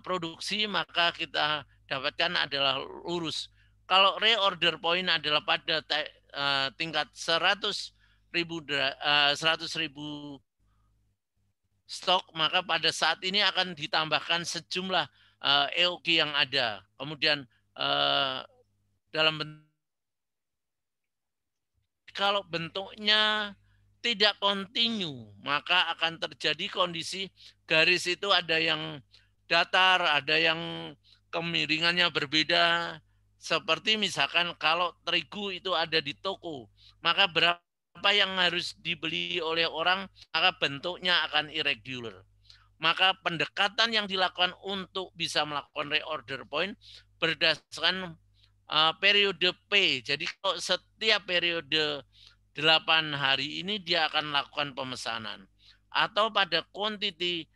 produksi, maka kita dapatkan adalah lurus. Kalau reorder point adalah pada tingkat 100.000 stok, maka pada saat ini akan ditambahkan sejumlah EOG yang ada. Kemudian dalam kalau bentuknya tidak kontinu, maka akan terjadi kondisi garis itu ada yang datar, ada yang kemiringannya berbeda. Seperti misalkan kalau terigu itu ada di toko, maka berapa yang harus dibeli oleh orang, maka bentuknya akan irregular. Maka pendekatan yang dilakukan untuk bisa melakukan reorder point berdasarkan periode P. Jadi kalau setiap periode 8 hari ini dia akan melakukan pemesanan. Atau pada quantity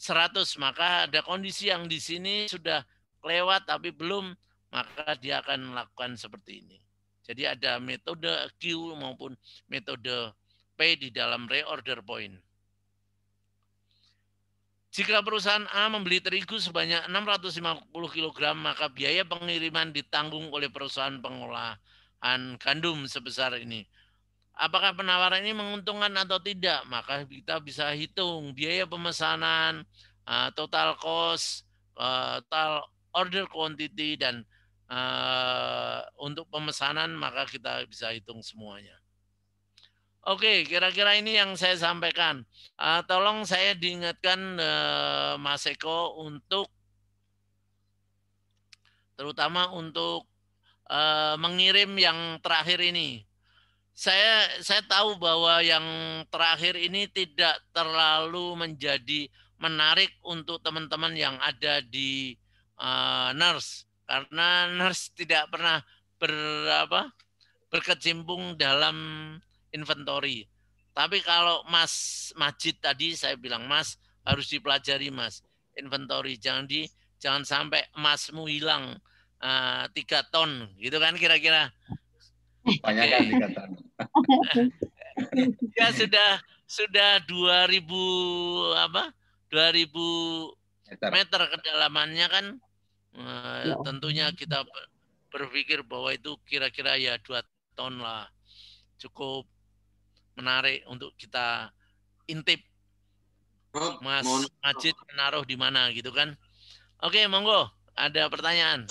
100, maka ada kondisi yang di sini sudah lewat tapi belum maka dia akan melakukan seperti ini. Jadi ada metode Q maupun metode P di dalam reorder point. Jika perusahaan A membeli terigu sebanyak 650 kg, maka biaya pengiriman ditanggung oleh perusahaan pengolahan gandum sebesar ini. Apakah penawaran ini menguntungkan atau tidak? Maka kita bisa hitung biaya pemesanan, total cost, total order quantity, dan untuk pemesanan maka kita bisa hitung semuanya. Oke, kira-kira ini yang saya sampaikan. Tolong saya diingatkan Mas Eko untuk terutama untuk mengirim yang terakhir ini. Saya tahu bahwa yang terakhir ini tidak terlalu menjadi menarik untuk teman-teman yang ada di nurse, karena nurse tidak pernah berkecimpung dalam inventory. Tapi kalau Mas Majid tadi saya bilang, Mas harus dipelajari Mas inventory, jangan sampai emasmu hilang 3 ton gitu kan kira-kira. Banyak kan 3 ton. Ya sudah 2000 meter kedalamannya kan, tentunya kita berpikir bahwa itu kira-kira ya 2 ton lah, cukup menarik untuk kita intip. Mas Majid menaruh di mana gitu kan. Oke, monggo, ada pertanyaan.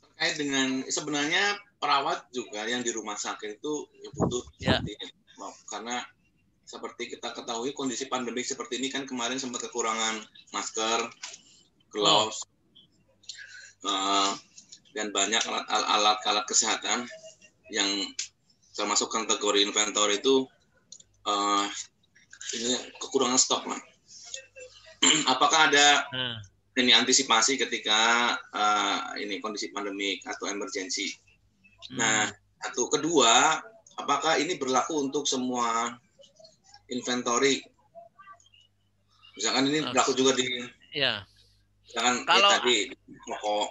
Terkait dengan sebenarnya perawat juga yang di rumah sakit itu butuh karena seperti kita ketahui kondisi pandemik seperti ini kan kemarin sempat kekurangan masker, gloves, dan banyak alat-alat kesehatan yang termasuk kategori inventory itu ini kekurangan stok, Mas. Apakah ada ini antisipasi ketika ini kondisi pandemik atau emergensi? Nah, kedua, apakah ini berlaku untuk semua inventory? Misalkan ini berlaku juga di misalkan kalau tadi pokok.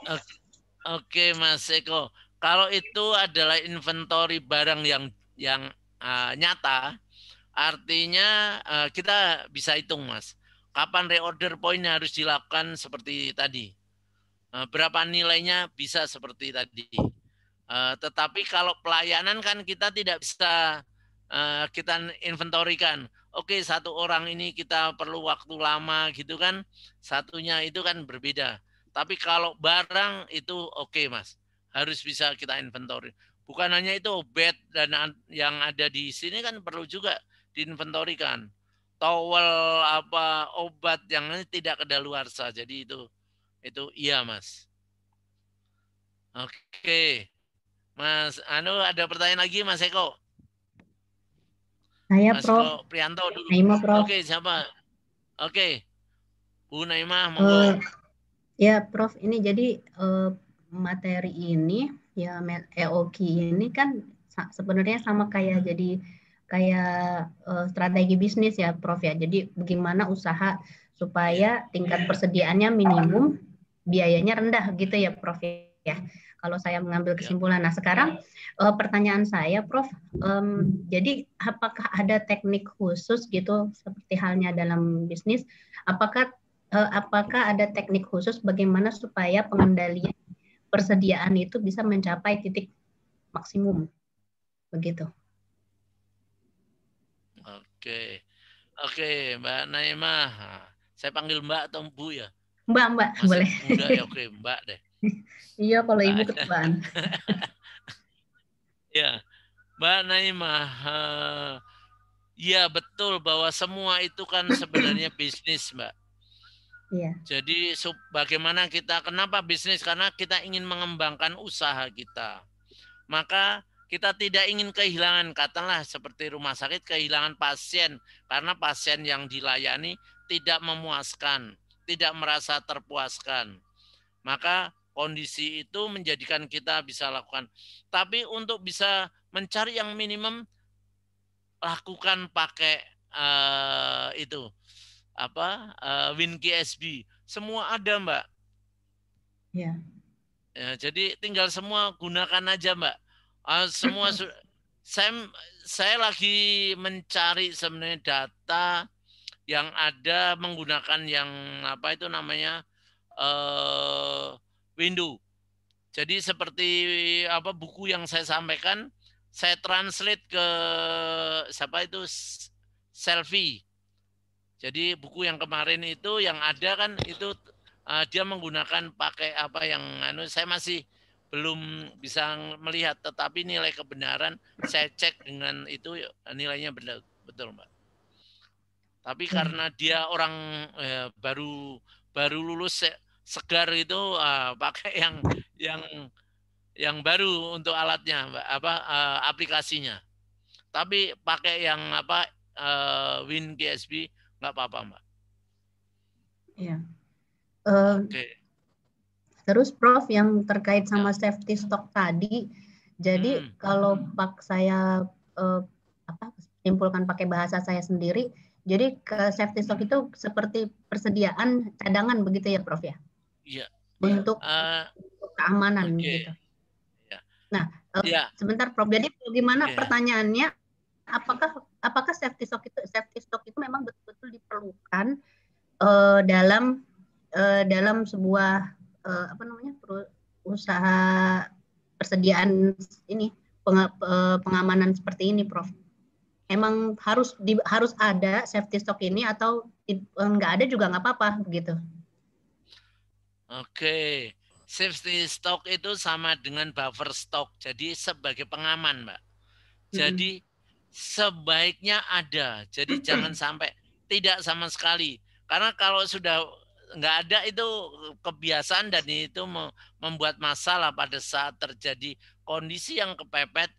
Oke, Mas Eko. Kalau itu adalah inventory barang yang nyata, artinya kita bisa hitung, Mas. Kapan reorder point harus dilakukan seperti tadi. Berapa nilainya bisa seperti tadi. Tetapi kalau pelayanan kan kita tidak bisa kita inventorikan. Oke, 1 orang ini kita perlu waktu lama gitu kan. Satunya itu kan berbeda. Tapi kalau barang itu oke, Mas. Harus bisa kita inventory. Bukan hanya itu, bed dan yang ada di sini kan perlu juga diinventorikan. Towel obat yang ini tidak kedaluarsa. Jadi itu iya, Mas. Oke. Mas ada pertanyaan lagi, Mas Eko? Saya, Mas Prof. Eko Prianto dulu. Naimah, Prof. Oke, siapa? Oke. Bu Naimah, monggo. Ya, Prof, ini jadi materi ini ya EOQ ini kan sebenarnya sama kayak strategi bisnis ya, Prof ya. Jadi bagaimana usaha supaya tingkat persediaannya minimum, biayanya rendah gitu ya, Prof ya. Kalau saya mengambil kesimpulan. Nah, sekarang pertanyaan saya, Prof, jadi apakah ada teknik khusus gitu seperti halnya dalam bisnis? Apakah ada teknik khusus bagaimana supaya pengendalian persediaan itu bisa mencapai titik maksimum, begitu? Oke, Mbak Naimah. Saya panggil Mbak atau Bu ya? Mbak, masih boleh. Muda ya, oke, Mbak deh. Iya, kalau Ibu ketibaan. Ya, Mbak Naimah. Ya betul bahwa semua itu kan sebenarnya bisnis, Mbak. Iya. Jadi bagaimana kenapa bisnis? Karena kita ingin mengembangkan usaha kita. Maka kita tidak ingin kehilangan, katakanlah seperti rumah sakit kehilangan pasien. Karena pasien yang dilayani tidak memuaskan, tidak merasa terpuaskan. Maka kondisi itu menjadikan kita bisa lakukan. Tapi untuk bisa mencari yang minimum, lakukan pakai WinKSB. Semua ada, Mbak. Ya. Ya, jadi tinggal semua gunakan aja, Mbak. Semua saya lagi mencari sebenarnya data yang ada menggunakan yang apa itu namanya window. Jadi seperti apa buku yang saya sampaikan, saya translate ke siapa itu selfie. Jadi buku yang kemarin itu yang ada kan itu dia menggunakan pakai apa yang saya masih belum bisa melihat, tetapi nilai kebenaran saya cek dengan itu nilainya benar betul, Mbak. Tapi karena dia orang baru lulus segar itu pakai yang baru untuk alatnya, Mbak, aplikasinya. Tapi pakai yang WinKSB nggak apa-apa, Mbak. Iya. Oke. Terus Prof yang terkait sama safety stock tadi, jadi kalau saya simpulkan pakai bahasa saya sendiri, jadi ke safety stock itu seperti persediaan cadangan begitu ya Prof ya? Iya. Untuk keamanan gitu. Ya. Nah, sebentar Prof. Jadi bagaimana pertanyaannya? Apakah safety stock itu memang betul-betul diperlukan dalam sebuah usaha persediaan ini pengamanan seperti ini, Prof? Emang harus ada safety stock ini atau nggak ada juga nggak apa-apa begitu? Oke, safety stock itu sama dengan buffer stock, jadi sebagai pengaman, Mbak. Jadi sebaiknya ada, jadi jangan sampai tidak sama sekali. Karena kalau sudah nggak ada itu kebiasaan dan itu membuat masalah pada saat terjadi kondisi yang kepepet,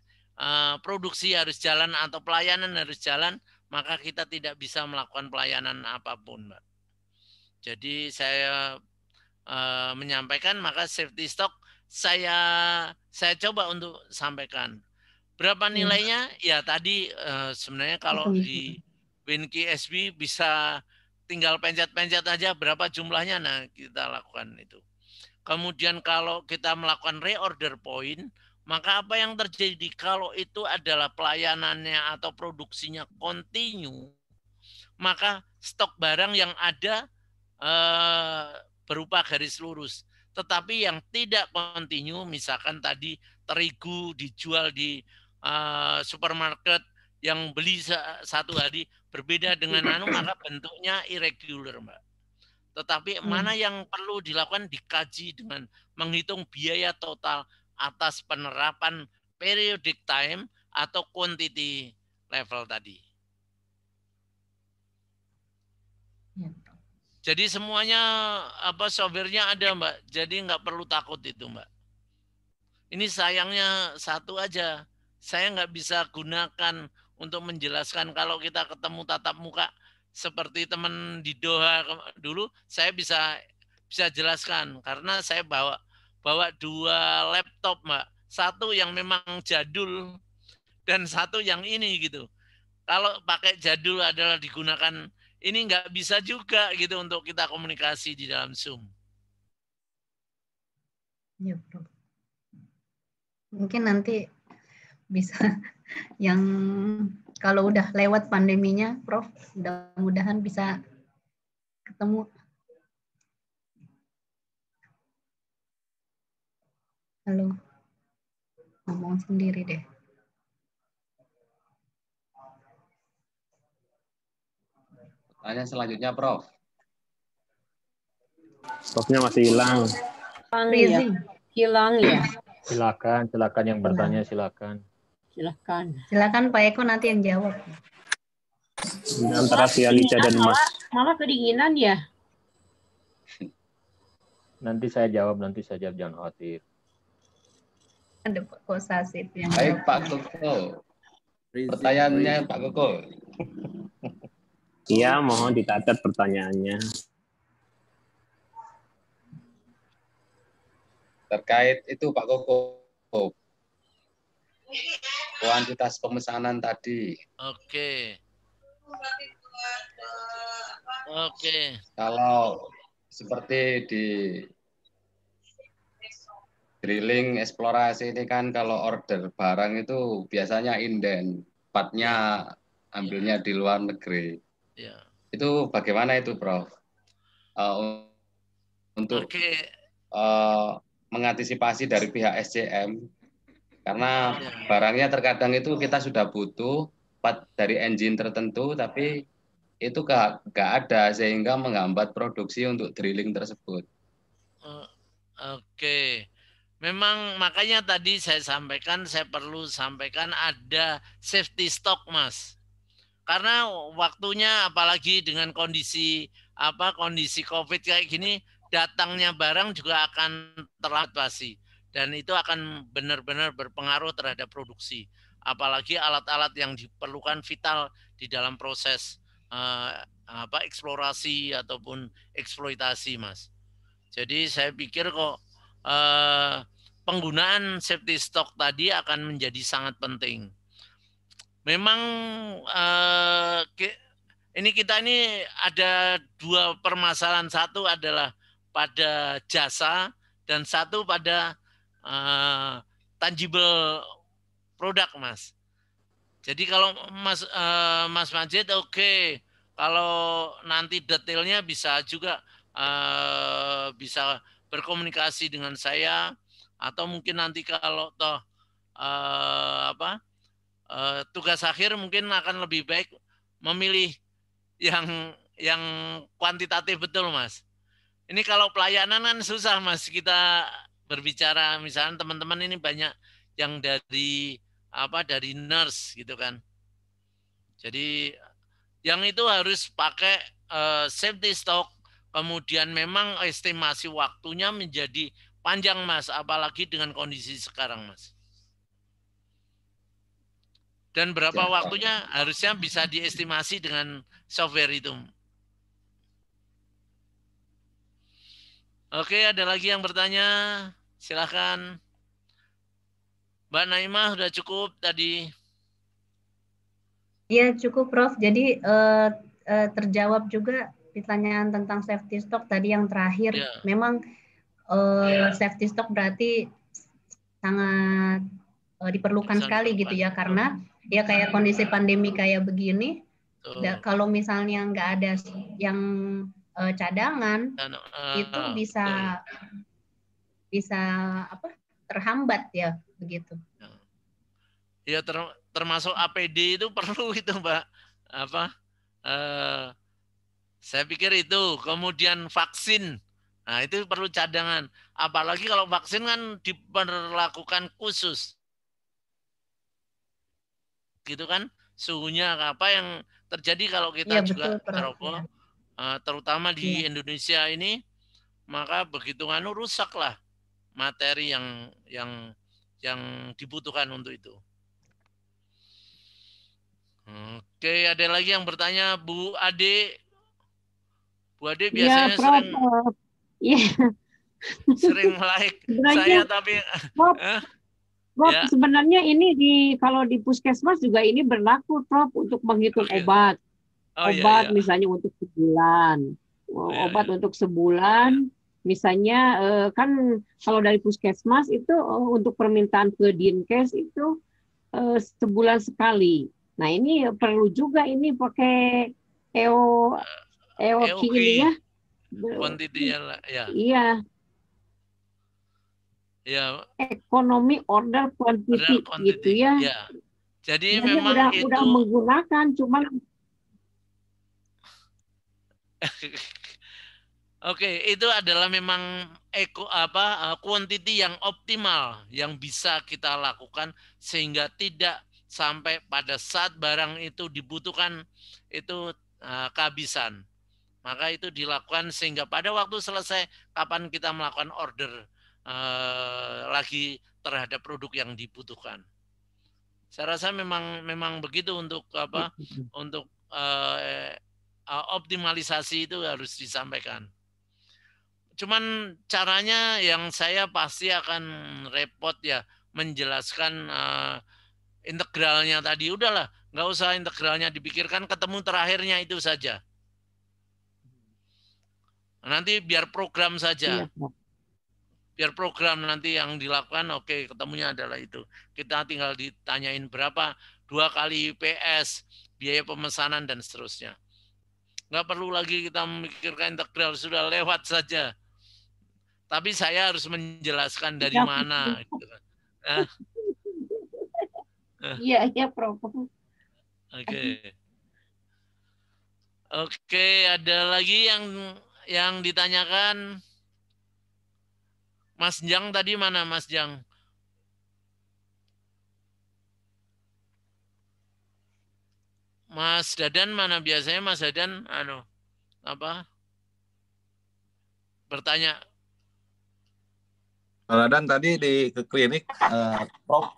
produksi harus jalan atau pelayanan harus jalan, maka kita tidak bisa melakukan pelayanan apapun, Mbak. Jadi saya menyampaikan, maka safety stock saya coba untuk sampaikan. Berapa nilainya? Ya tadi sebenarnya kalau di WinKSB bisa tinggal pencet-pencet aja berapa jumlahnya, nah kita lakukan itu. Kemudian kalau kita melakukan reorder point, maka apa yang terjadi kalau itu adalah pelayanannya atau produksinya continue, maka stok barang yang ada berupa garis lurus. Tetapi yang tidak continue, misalkan tadi terigu dijual di supermarket yang beli satu hari berbeda dengan maka bentuknya irregular, Mbak. Tetapi mana yang perlu dilakukan dikaji dengan menghitung biaya total atas penerapan periodic time atau quantity level tadi. Jadi semuanya softwarenya ada, Mbak. Jadi nggak perlu takut itu, Mbak. Ini sayangnya satu aja. Saya nggak bisa gunakan untuk menjelaskan kalau kita ketemu tatap muka seperti teman di Doha dulu, saya bisa jelaskan karena saya bawa 2 laptop, Mbak. Satu yang memang jadul dan satu yang ini gitu. Kalau pakai jadul adalah digunakan ini nggak bisa juga gitu untuk kita komunikasi di dalam Zoom. Ya, Prof. Mungkin nanti bisa yang kalau udah lewat pandeminya, Prof, mudah-mudahan bisa ketemu. Halo, ngomong sendiri deh. Tanya selanjutnya, Prof. Profnya masih hilang. Hilang ya. Silakan yang bertanya silakan. Silakan Pak Eko nanti yang jawab. Antara si Alicia dan Mas. Malah kedinginan ya. Nanti saya jawab, jangan khawatir. Ada Pak Kosasif yang baik, Pak Koko. Pertanyaannya Pak Koko. Iya, mohon dicatat pertanyaannya. Terkait itu Pak Koko. Kuantitas pemesanan tadi. Oke. Kalau seperti di drilling eksplorasi ini kan kalau order barang itu biasanya inden, partnya ambilnya di luar negeri. Ya. Itu bagaimana itu, Prof? Untuk mengantisipasi dari pihak SCM, karena barangnya terkadang itu kita sudah butuh part dari engine tertentu, tapi itu nggak ada sehingga menghambat produksi untuk drilling tersebut. Oke. Memang makanya tadi saya perlu sampaikan ada safety stock, Mas. Karena waktunya apalagi dengan kondisi Covid kayak gini, datangnya barang juga akan terlambat pasti. Dan itu akan benar-benar berpengaruh terhadap produksi. Apalagi alat-alat yang diperlukan vital di dalam proses eksplorasi ataupun eksploitasi, Mas. Jadi saya pikir kok penggunaan safety stock tadi akan menjadi sangat penting. Memang kita ini ada dua permasalahan. Satu adalah pada jasa dan satu pada tangible produk, Mas. Jadi kalau Mas Majid, oke. Kalau nanti detailnya bisa juga bisa berkomunikasi dengan saya, atau mungkin nanti kalau toh tugas akhir mungkin akan lebih baik memilih yang kuantitatif betul, Mas. Ini kalau pelayanan kan susah, Mas, kita berbicara. Misalnya teman-teman ini banyak yang dari nurse gitu kan. Jadi yang itu harus pakai safety stock. Kemudian memang estimasi waktunya menjadi panjang, Mas, apalagi dengan kondisi sekarang, Mas. Dan berapa waktunya harusnya bisa diestimasi dengan software itu. Oke, ada lagi yang bertanya? Silakan. Mbak Naimah, sudah cukup tadi? Iya, cukup, Prof. Jadi terjawab juga pertanyaan tentang safety stock tadi yang terakhir. Ya. Memang safety stock berarti sangat diperlukan sekali gitu ya, karena ya kayak kondisi pandemi kayak begini, kalau misalnya nggak ada yang cadangan, itu bisa terhambat ya begitu. Ya termasuk APD itu perlu itu, Mbak. Saya pikir itu. Kemudian vaksin, nah itu perlu cadangan. Apalagi kalau vaksin kan diperlakukan khusus, gitu kan, suhunya apa yang terjadi kalau kita juga merokok, terutama di Indonesia ini, maka begitu rusaklah materi yang dibutuhkan untuk itu. Oke, ada lagi yang bertanya, Bu Ade. Bu Ade biasanya sering like saya, tapi Prof, sebenarnya ini kalau di puskesmas juga ini berlaku, Prof, untuk menghitung obat. Misalnya untuk sebulan. Obat untuk sebulan, misalnya kan kalau dari puskesmas itu untuk permintaan ke Dinkes itu sebulan sekali. Nah, ini perlu juga ini pakai EOQ ini ya. Quantity ya. Iya. Ya. Ekonomi order quantity gitu ya. Ya. Jadi memang itu udah menggunakan, cuman Oke, itu adalah memang quantity yang optimal yang bisa kita lakukan sehingga tidak sampai pada saat barang itu dibutuhkan itu kehabisan. Maka itu dilakukan sehingga pada waktu selesai kapan kita melakukan order lagi terhadap produk yang dibutuhkan. Saya rasa memang begitu untuk untuk optimalisasi itu harus disampaikan. Cuman caranya yang saya pasti akan repot ya menjelaskan integralnya tadi. Udahlah, nggak usah integralnya dipikirkan, ketemu terakhirnya itu saja. Nanti biar program saja. biar program nanti yang dilakukan, oke, ketemunya adalah itu. Kita tinggal ditanyain berapa, 2 kali PS, biaya pemesanan, dan seterusnya. Nggak perlu lagi kita memikirkan integral, sudah lewat saja. Tapi saya harus menjelaskan dari mana. Gitu kan. Iya, Prof. Oke, ada lagi yang ditanyakan. Mas Jang tadi mana, Mas Jang? Mas Dadan mana? Biasanya Mas Dadan bertanya. Mas Dadan tadi ke klinik, Prof.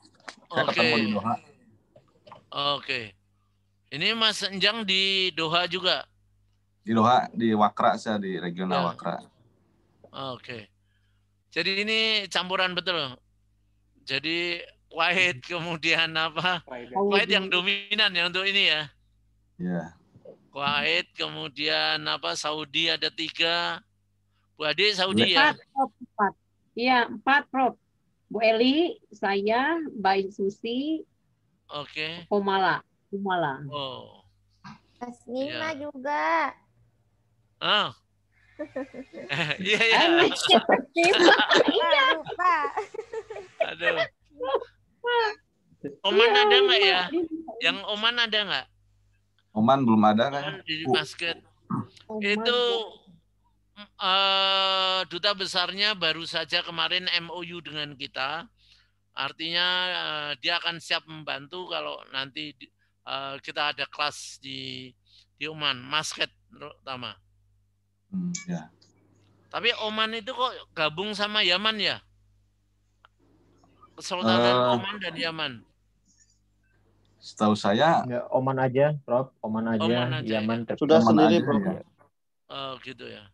Saya ketemu di Doha. Oke. Ini Mas Enjang di Doha juga? Di Doha, di Wakra, saya di regional Wakra. Oke. Jadi ini campuran betul. Jadi Kuwait kemudian Kuwait yang dominan ya untuk ini ya. Iya. Kuwait kemudian Saudi ada 3. Bu Ade Saudi ya. 4. Iya, 4 Prof. Bu Eli, saya, Mbak Susi, Komala. Oh. Mas Nima juga. Oh. Iya. Lupa. Aduh. Oman ada nggak ya? Yang Oman ada nggak? Oman belum ada kan? Di basket. Itu duta besarnya baru saja kemarin MOU dengan kita. Artinya dia akan siap membantu kalau nanti kita ada kelas di Oman, basket terutama. Ya. Tapi Oman itu kok gabung sama Yaman ya? Kesultanan Oman dan Yaman. Setahu saya Oman aja, Prof. Oman aja. Yaman sudah sendiri, Prof. Oh, gitu ya.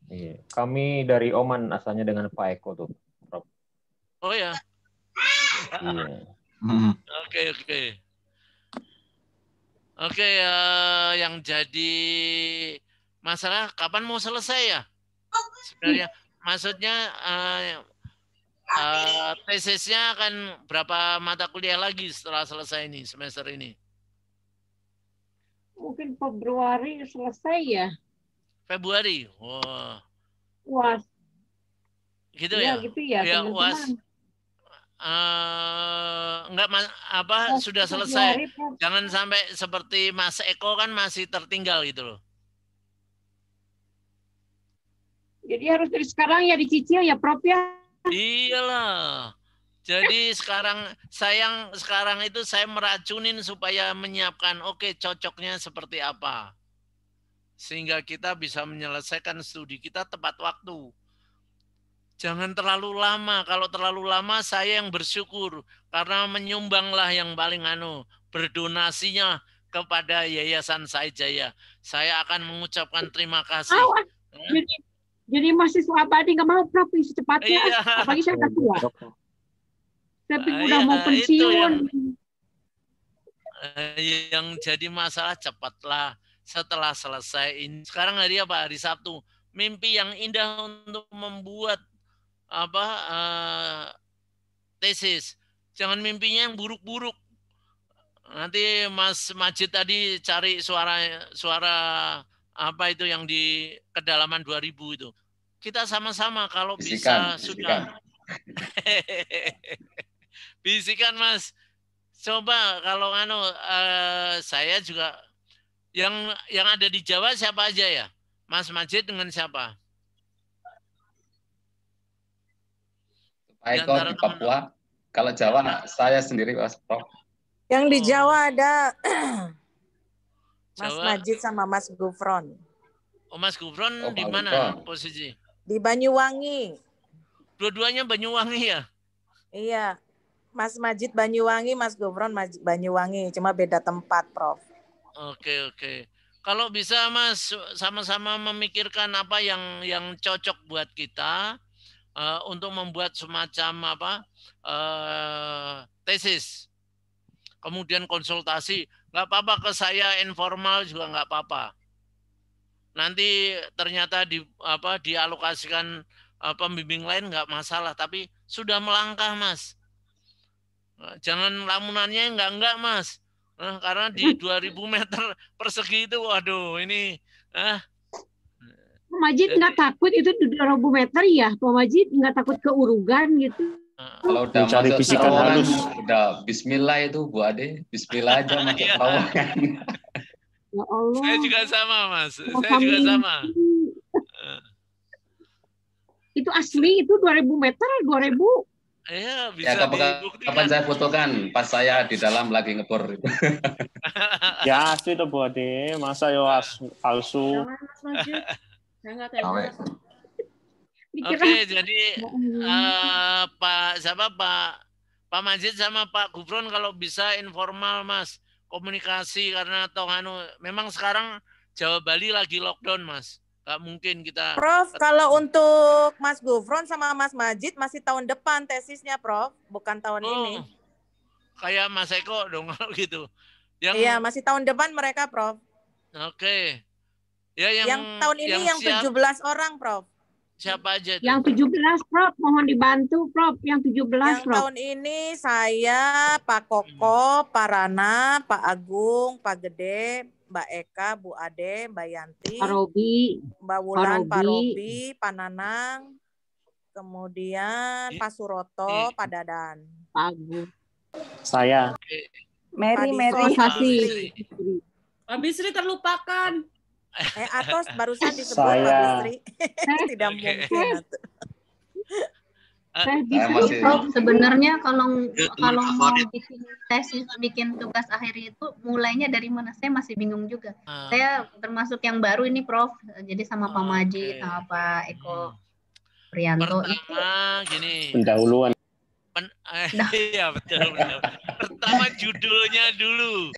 Iya. Kami dari Oman asalnya dengan Pak Eko tuh, Prof. Oh ya. Iya. Oke, yang jadi masalah kapan mau selesai ya? Sebenarnya maksudnya tesisnya akan berapa mata kuliah lagi setelah selesai ini semester ini? Mungkin Februari selesai ya. Februari. Wah. UAS. Gitu ya? Gitu ya, UAS. Sudah selesai. Jangan sampai seperti Mas Eko kan masih tertinggal gitu loh. Jadi harus dari sekarang ya dicicil ya, Prof ya. Iyalah. Jadi sekarang itu saya meracunin supaya menyiapkan cocoknya seperti apa. Sehingga kita bisa menyelesaikan studi kita tepat waktu. Jangan terlalu lama. Kalau terlalu lama saya yang bersyukur karena menyumbanglah yang paling berdonasinya kepada Yayasan Said Jaya. Saya akan mengucapkan terima kasih. Jadi mahasiswa abadi nggak mau Prof secepatnya. Iya. Apalagi saya udah tua. Tapi udah mau pensiun. Yang jadi masalah cepatlah setelah selesai ini. Sekarang hari apa? Hari Sabtu. Mimpi yang indah untuk membuat tesis. Jangan mimpinya yang buruk-buruk. Nanti Mas Majid tadi cari suara apa itu yang di kedalaman 2000 itu. Kita sama-sama kalau bisa sudah. Bisikan Mas. Coba kalau saya juga yang ada di Jawa siapa aja ya? Mas Majid dengan siapa? Pak Eko di Papua. Kalau Jawa saya sendiri Mas Prof. Yang di Jawa ada Mas Majid sama Mas Gufron. Oh, Mas Gufron di mana posisi? Di Banyuwangi. Dua-duanya Banyuwangi ya? Iya. Mas Majid Banyuwangi, Mas Gufron Banyuwangi, cuma beda tempat, Prof. Oke. Kalau bisa Mas sama-sama memikirkan apa yang cocok buat kita untuk membuat semacam tesis. Kemudian konsultasi, nggak apa-apa ke saya informal juga nggak apa-apa. Nanti ternyata dialokasikan pembimbing lain nggak masalah, tapi sudah melangkah, Mas. Jangan lamunannya enggak, Mas. Karena di 2000 meter persegi itu, waduh, ini Pak Majid nggak takut itu 2000 meter ya? Pak Majid nggak takut keurugan gitu? Kalau udah Mencari masuk fisikan terowongan, halus. udah Bismillah itu Bu Ade, Bismillah aja masuk terowongan. Ya Allah. Saya juga sama, Mas. Kalau Saya juga kami- sama. Itu asli itu 2000 meter 2000. Ya, Ya, bisa kapan dibuktikan. saya fotokan pas saya di dalam lagi ngebor. Ya asli tuh Bu Ade, masa yo palsu. Jangan Mas Majid. Saya nggak tega. Awe. Oke, jadi Pak Majid sama Pak Gufron kalau bisa informal, Mas, komunikasi, karena memang sekarang Jawa Bali lagi lockdown, Mas. Gak mungkin kita. Prof, kalau untuk Mas Gufron sama Mas Majid masih tahun depan tesisnya, Prof, bukan tahun ini. Kayak Mas Eko dong kalau gitu. Iya, masih tahun depan mereka, Prof. Oke. Ya, yang tahun ini yang 17 orang, Prof. Siapa aja? Yang 17, Prof. Mohon dibantu, Prof. Yang 17, Yang Prof. tahun ini saya, Pak Koko, Pak Rana, Pak Agung, Pak Gede, Mbak Eka, Bu Ade, Mbak Yanti, Pak Robi, Mbak Wulan, Pak Robi. Robi, Pak Nanang, kemudian Pak Suroto, Pak Dadan. Pak Agung. Saya. Mary, Pak Bisri terlupakan. Atos barusan disebut Saya. Pak Bisri. Tidak mungkin. Prof, sebenarnya kalau mau bikin tesis, bikin tugas akhir itu mulainya dari mana? Saya masih bingung juga. Saya termasuk yang baru ini, Prof. Jadi sama Pak Majid, sama Pak Eko Prianto. Pertama gini. Pendahuluan. Iya betul. Pertama judulnya dulu.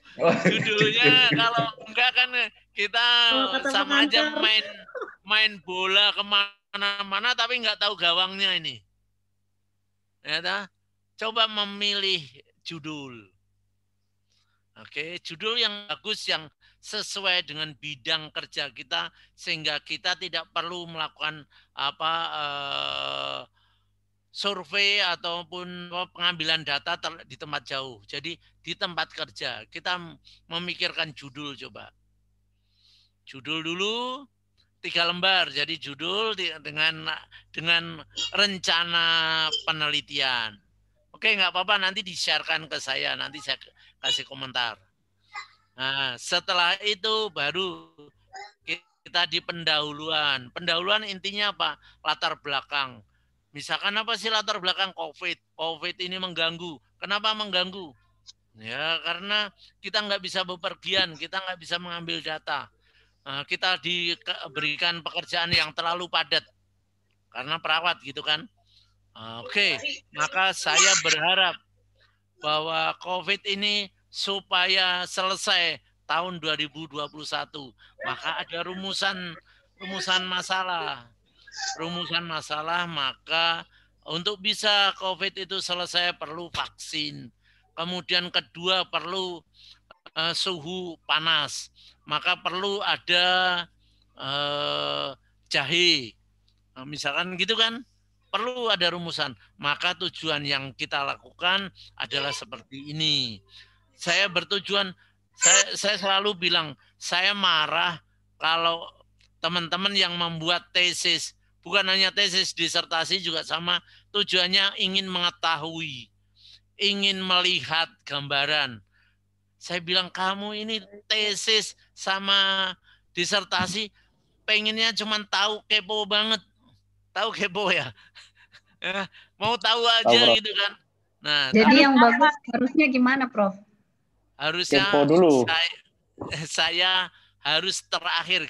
Judulnya kalau enggak kan kita sama aja main bola kemana-mana tapi nggak tahu gawangnya ini. Ya, coba memilih judul. Oke, judul yang bagus yang sesuai dengan bidang kerja kita sehingga kita tidak perlu melakukan survei ataupun pengambilan data di tempat jauh. Jadi di tempat kerja kita memikirkan judul coba. Judul dulu 3 lembar. Jadi judul dengan rencana penelitian. Oke, nggak apa-apa, nanti di-sharekan ke saya, nanti saya kasih komentar. Nah, setelah itu baru kita di pendahuluan. Pendahuluan intinya apa? Latar belakang. Misalkan apa sih latar belakang COVID? COVID ini mengganggu. Kenapa mengganggu? Ya, karena kita nggak bisa bepergian, kita nggak bisa mengambil data. Kita diberikan pekerjaan yang terlalu padat karena perawat gitu kan. Oke, maka saya berharap bahwa COVID ini supaya selesai tahun 2021, maka ada rumusan masalah. Rumusan masalah, maka untuk bisa COVID itu selesai perlu vaksin. Kemudian kedua perlu suhu panas. Maka perlu ada jahe. Nah, misalkan gitu kan, perlu ada rumusan. Maka tujuan yang kita lakukan adalah seperti ini. Saya bertujuan, saya selalu bilang, saya marah kalau teman-teman yang membuat tesis, bukan hanya tesis, disertasi juga sama, tujuannya ingin mengetahui, ingin melihat gambaran. Saya bilang, kamu ini tesis sama disertasi pengennya cuma tahu, kepo banget. Tahu kepo ya? Mau tahu aja gitu kan. Nah, jadi yang bagus harusnya gimana, Prof? Harusnya kepo dulu. Saya harus terakhir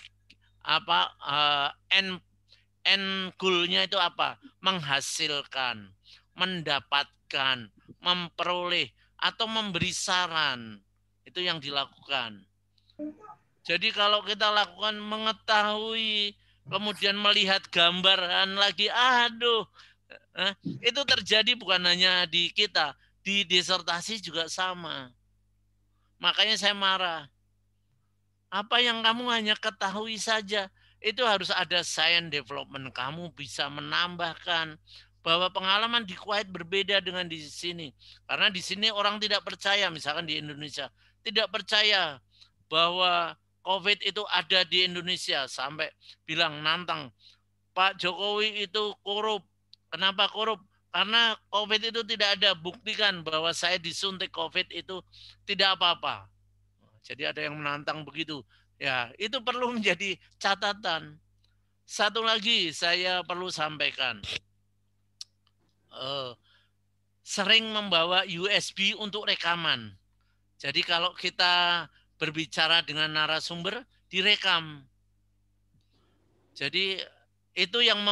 end goal-nya itu apa? Menghasilkan, mendapatkan, memperoleh atau memberi saran. Itu yang dilakukan. Jadi kalau kita lakukan mengetahui, kemudian melihat gambaran lagi, aduh, itu terjadi bukan hanya di kita, di disertasi juga sama. Makanya saya marah. Apa yang kamu hanya ketahui saja, itu harus ada science development. Kamu bisa menambahkan bahwa pengalaman di Kuwait berbeda dengan di sini. Karena di sini orang tidak percaya, misalkan di Indonesia, tidak percaya bahwa COVID itu ada di Indonesia. Sampai bilang nantang, Pak Jokowi itu korup. Kenapa korup? Karena COVID itu tidak ada. Buktikan bahwa saya disuntik COVID itu tidak apa-apa. Jadi ada yang menantang begitu. Ya, itu perlu menjadi catatan. Satu lagi saya perlu sampaikan. Sering membawa USB untuk rekaman. Jadi kalau kita berbicara dengan narasumber, direkam. Jadi itu yang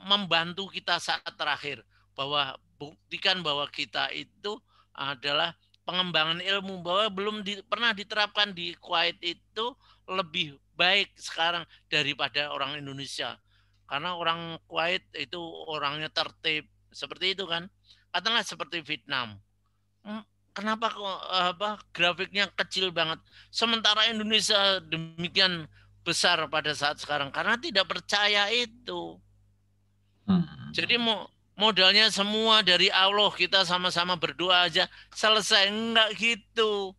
membantu kita saat terakhir. Bahwa buktikan bahwa kita itu adalah pengembangan ilmu, bahwa belum pernah diterapkan di Kuwait itu lebih baik sekarang daripada orang Indonesia. Karena orang Kuwait itu orangnya tertib, seperti itu kan. Katakanlah seperti Vietnam. Kenapa grafiknya kecil banget, sementara Indonesia demikian besar pada saat sekarang? Karena tidak percaya itu. Jadi modalnya semua dari Allah, kita sama-sama berdoa aja selesai, enggak gitu.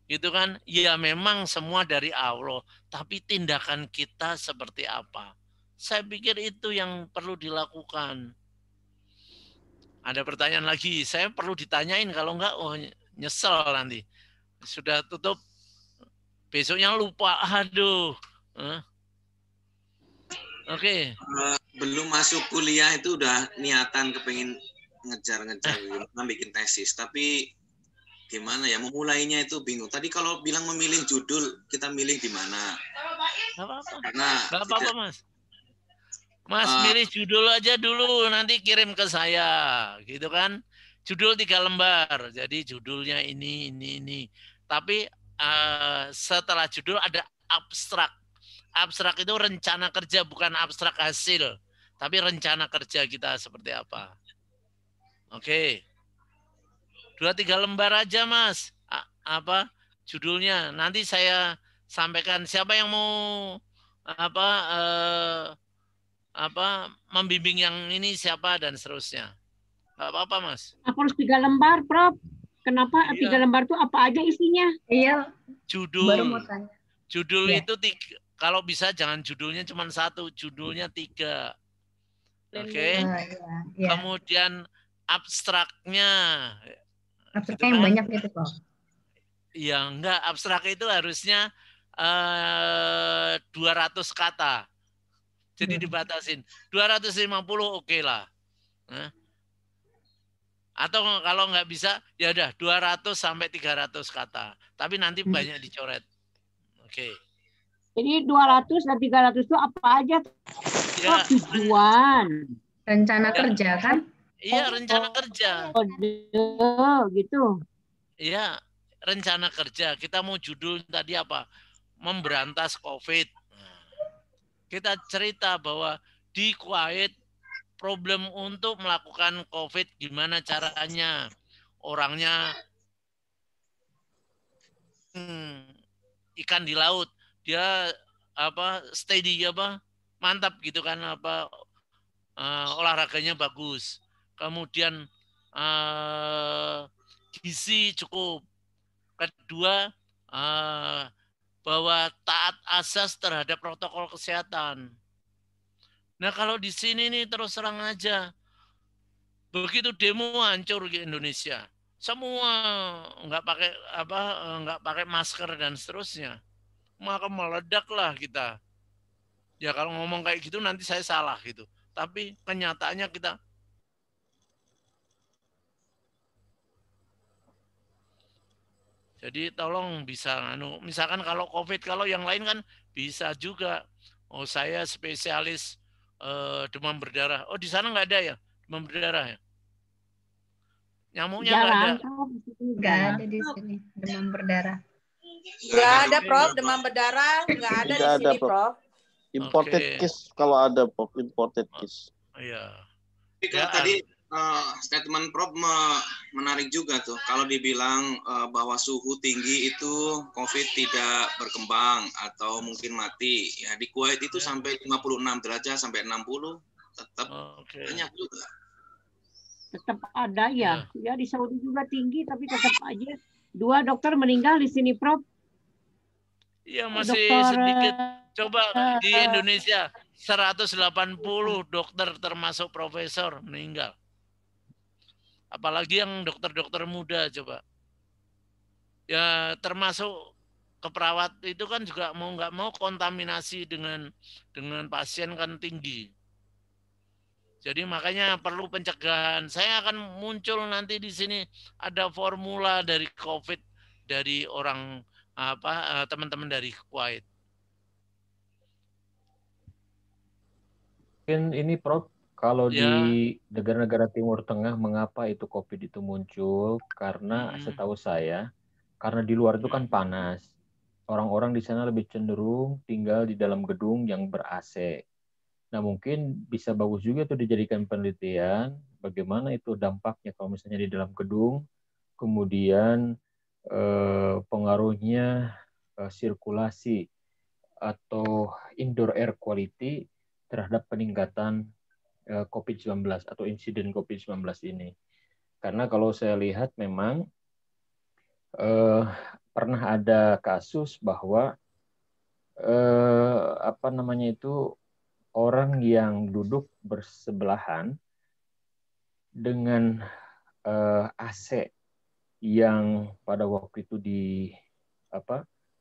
Gitu kan? Ya memang semua dari Allah, tapi tindakan kita seperti apa? Saya pikir itu yang perlu dilakukan. Ada pertanyaan lagi, saya perlu ditanyain, kalau enggak nyesel nanti. Sudah tutup, besoknya lupa, aduh. Oke. Belum masuk kuliah itu udah niatan kepengen ngejar-ngejar bikin tesis, tapi gimana ya memulainya itu bingung. Tadi kalau bilang memilih judul, kita milih di mana? Nggak apa-apa, Mas. Mas milih judul aja dulu, nanti kirim ke saya, gitu kan? Judul 3 lembar, jadi judulnya ini. Tapi setelah judul ada abstrak. Abstrak itu rencana kerja, bukan abstrak hasil. Tapi rencana kerja kita seperti apa. Oke. 2-3 lembar aja, Mas. Judulnya. Nanti saya sampaikan. Siapa yang mau membimbing yang ini siapa dan seterusnya. Nggak apa-apa, Mas. Aku harus 3 lembar, Prof. Kenapa 3 lembar itu apa aja isinya? Iya. Judul. Baru mau tanya. Judul itu 3. Kalau bisa jangan judulnya cuma 1, judulnya 3. Oke. Kemudian abstraknya. Abstraknya yang banyak gitu kok. Ya enggak, abstrak itu harusnya 200 kata. Jadi dibatasin. 250 oke lah. Atau kalau nggak bisa, ya udah 200 sampai 300 kata. Tapi nanti banyak dicoret. Oke. Jadi 200 dan 300 itu apa aja? Ya, tujuan. Rencana kerja kan? Iya, rencana kerja. Gitu. Iya, rencana kerja. Kita mau judul tadi apa? Memberantas COVID. Kita cerita bahwa di Kuwait problem untuk melakukan COVID gimana caranya. Orangnya ikan di laut. Dia steady mantap gitu kan, olahraganya bagus. Kemudian gizi cukup. Kedua, bahwa taat asas terhadap protokol kesehatan. Nah, kalau di sini nih terus terang aja, begitu demo hancur di Indonesia. Semua nggak pakai masker dan seterusnya. Maka meledaklah kita. Ya kalau ngomong kayak gitu nanti saya salah gitu. Tapi kenyataannya kita jadi tolong bisa misalkan kalau COVID, kalau yang lain kan bisa juga. Oh, saya spesialis demam berdarah. Oh, di sana nggak ada ya demam berdarah ya? Nyamuknya nggak ada. Nggak ada di sini demam berdarah. Nggak ada, Prof. Demam berdarah nggak ada di sini, Prof. Imported case kalau ada, Prof. Imported case. Iya. Tapi kalau tadi statement Prof menarik juga tuh. Kalau dibilang bahwa suhu tinggi itu COVID tidak berkembang atau mungkin mati. Ya di Kuwait itu sampai 56 derajat sampai 60 tetap banyak juga. Tetap ada ya. Ya di Saudi juga tinggi tapi tetap aja 2 dokter meninggal di sini, Prof. Iya masih sedikit. Coba di Indonesia 180 dokter termasuk profesor meninggal. Apalagi yang dokter-dokter muda coba. Ya termasuk keperawat itu kan juga mau nggak mau kontaminasi dengan pasien kan tinggi. Jadi makanya perlu pencegahan. Saya akan muncul nanti di sini ada formula dari COVID dari orang teman-teman dari Kuwait. Mungkin ini Prof, kalau di negara-negara Timur Tengah mengapa itu COVID itu muncul? Karena setahu saya, karena di luar itu kan panas. Orang-orang di sana lebih cenderung tinggal di dalam gedung yang ber-AC. Nah mungkin bisa bagus juga itu dijadikan penelitian bagaimana itu dampaknya kalau misalnya di dalam gedung, kemudian pengaruhnya sirkulasi atau indoor air quality terhadap peningkatan COVID-19 atau insiden COVID-19 ini. Karena kalau saya lihat memang pernah ada kasus bahwa orang yang duduk bersebelahan dengan AC yang pada waktu itu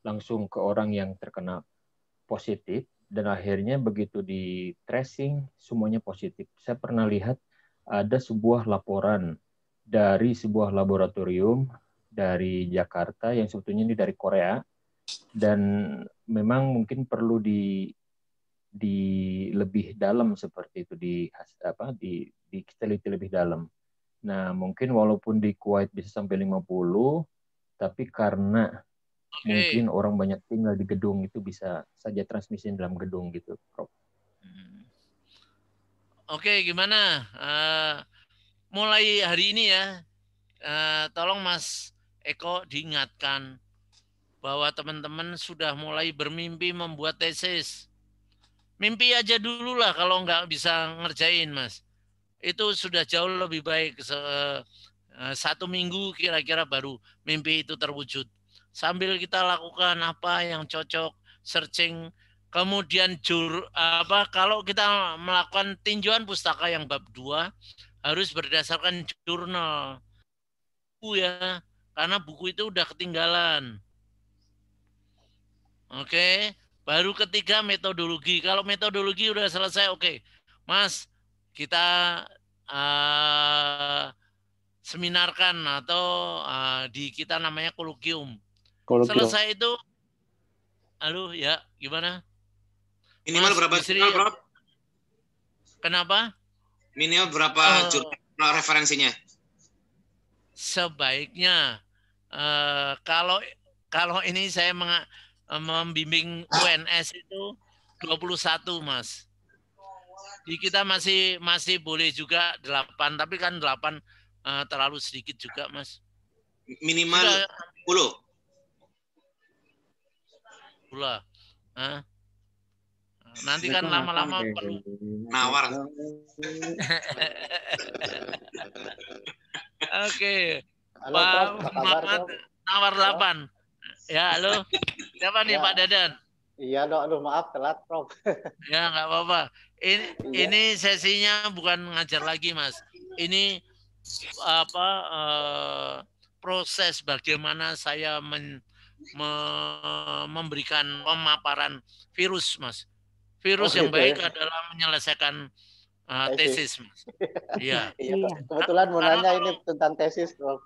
langsung ke orang yang terkena positif dan akhirnya begitu di tracing semuanya positif. Saya pernah lihat ada sebuah laporan dari sebuah laboratorium dari Jakarta yang sebetulnya ini dari Korea dan memang mungkin perlu di lebih dalam seperti itu diteliti lebih dalam. Nah, mungkin walaupun di Kuwait bisa sampai 50, tapi karena mungkin orang banyak tinggal di gedung itu bisa saja transmisi dalam gedung gitu, Prof. Oke, gimana? Mulai hari ini ya, tolong Mas Eko diingatkan bahwa teman-teman sudah mulai bermimpi membuat tesis. Mimpi aja dulu lah kalau nggak bisa ngerjain, Mas. Itu sudah jauh lebih baik. 1 minggu kira-kira baru mimpi itu terwujud. Sambil kita lakukan apa yang cocok, searching, kemudian kalau kita melakukan tinjauan pustaka yang bab 2 harus berdasarkan jurnal. Buku ya, karena buku itu udah ketinggalan. Oke, baru ketiga metodologi. Kalau metodologi udah selesai, oke. Mas, kita seminarkan atau di kita namanya kolokium. Selesai itu, ya gimana? Minimal Mas, berapa jurnal, Prof? Kenapa? Minimal berapa jurnal referensinya? Sebaiknya kalau ini saya membimbing UNS itu 21, Mas. Di kita masih boleh juga 8, tapi kan 8 terlalu sedikit juga, Mas. Minimal 10. Pula. Nanti kan lama-lama perlu nawar. Oke. Pak Muhammad nawar 8. Ya, halo. Siapa nih, Pak Dadan? Iya, Dok. Aduh, maaf telat, Prof. Ya, nggak apa-apa. Ini sesinya bukan ngajar lagi, Mas. Ini proses bagaimana saya memberikan pemaparan virus, Mas. Virus yang baik adalah menyelesaikan tesis, Mas. Iya. Kebetulan mau nanya ini tentang tesis, Prof.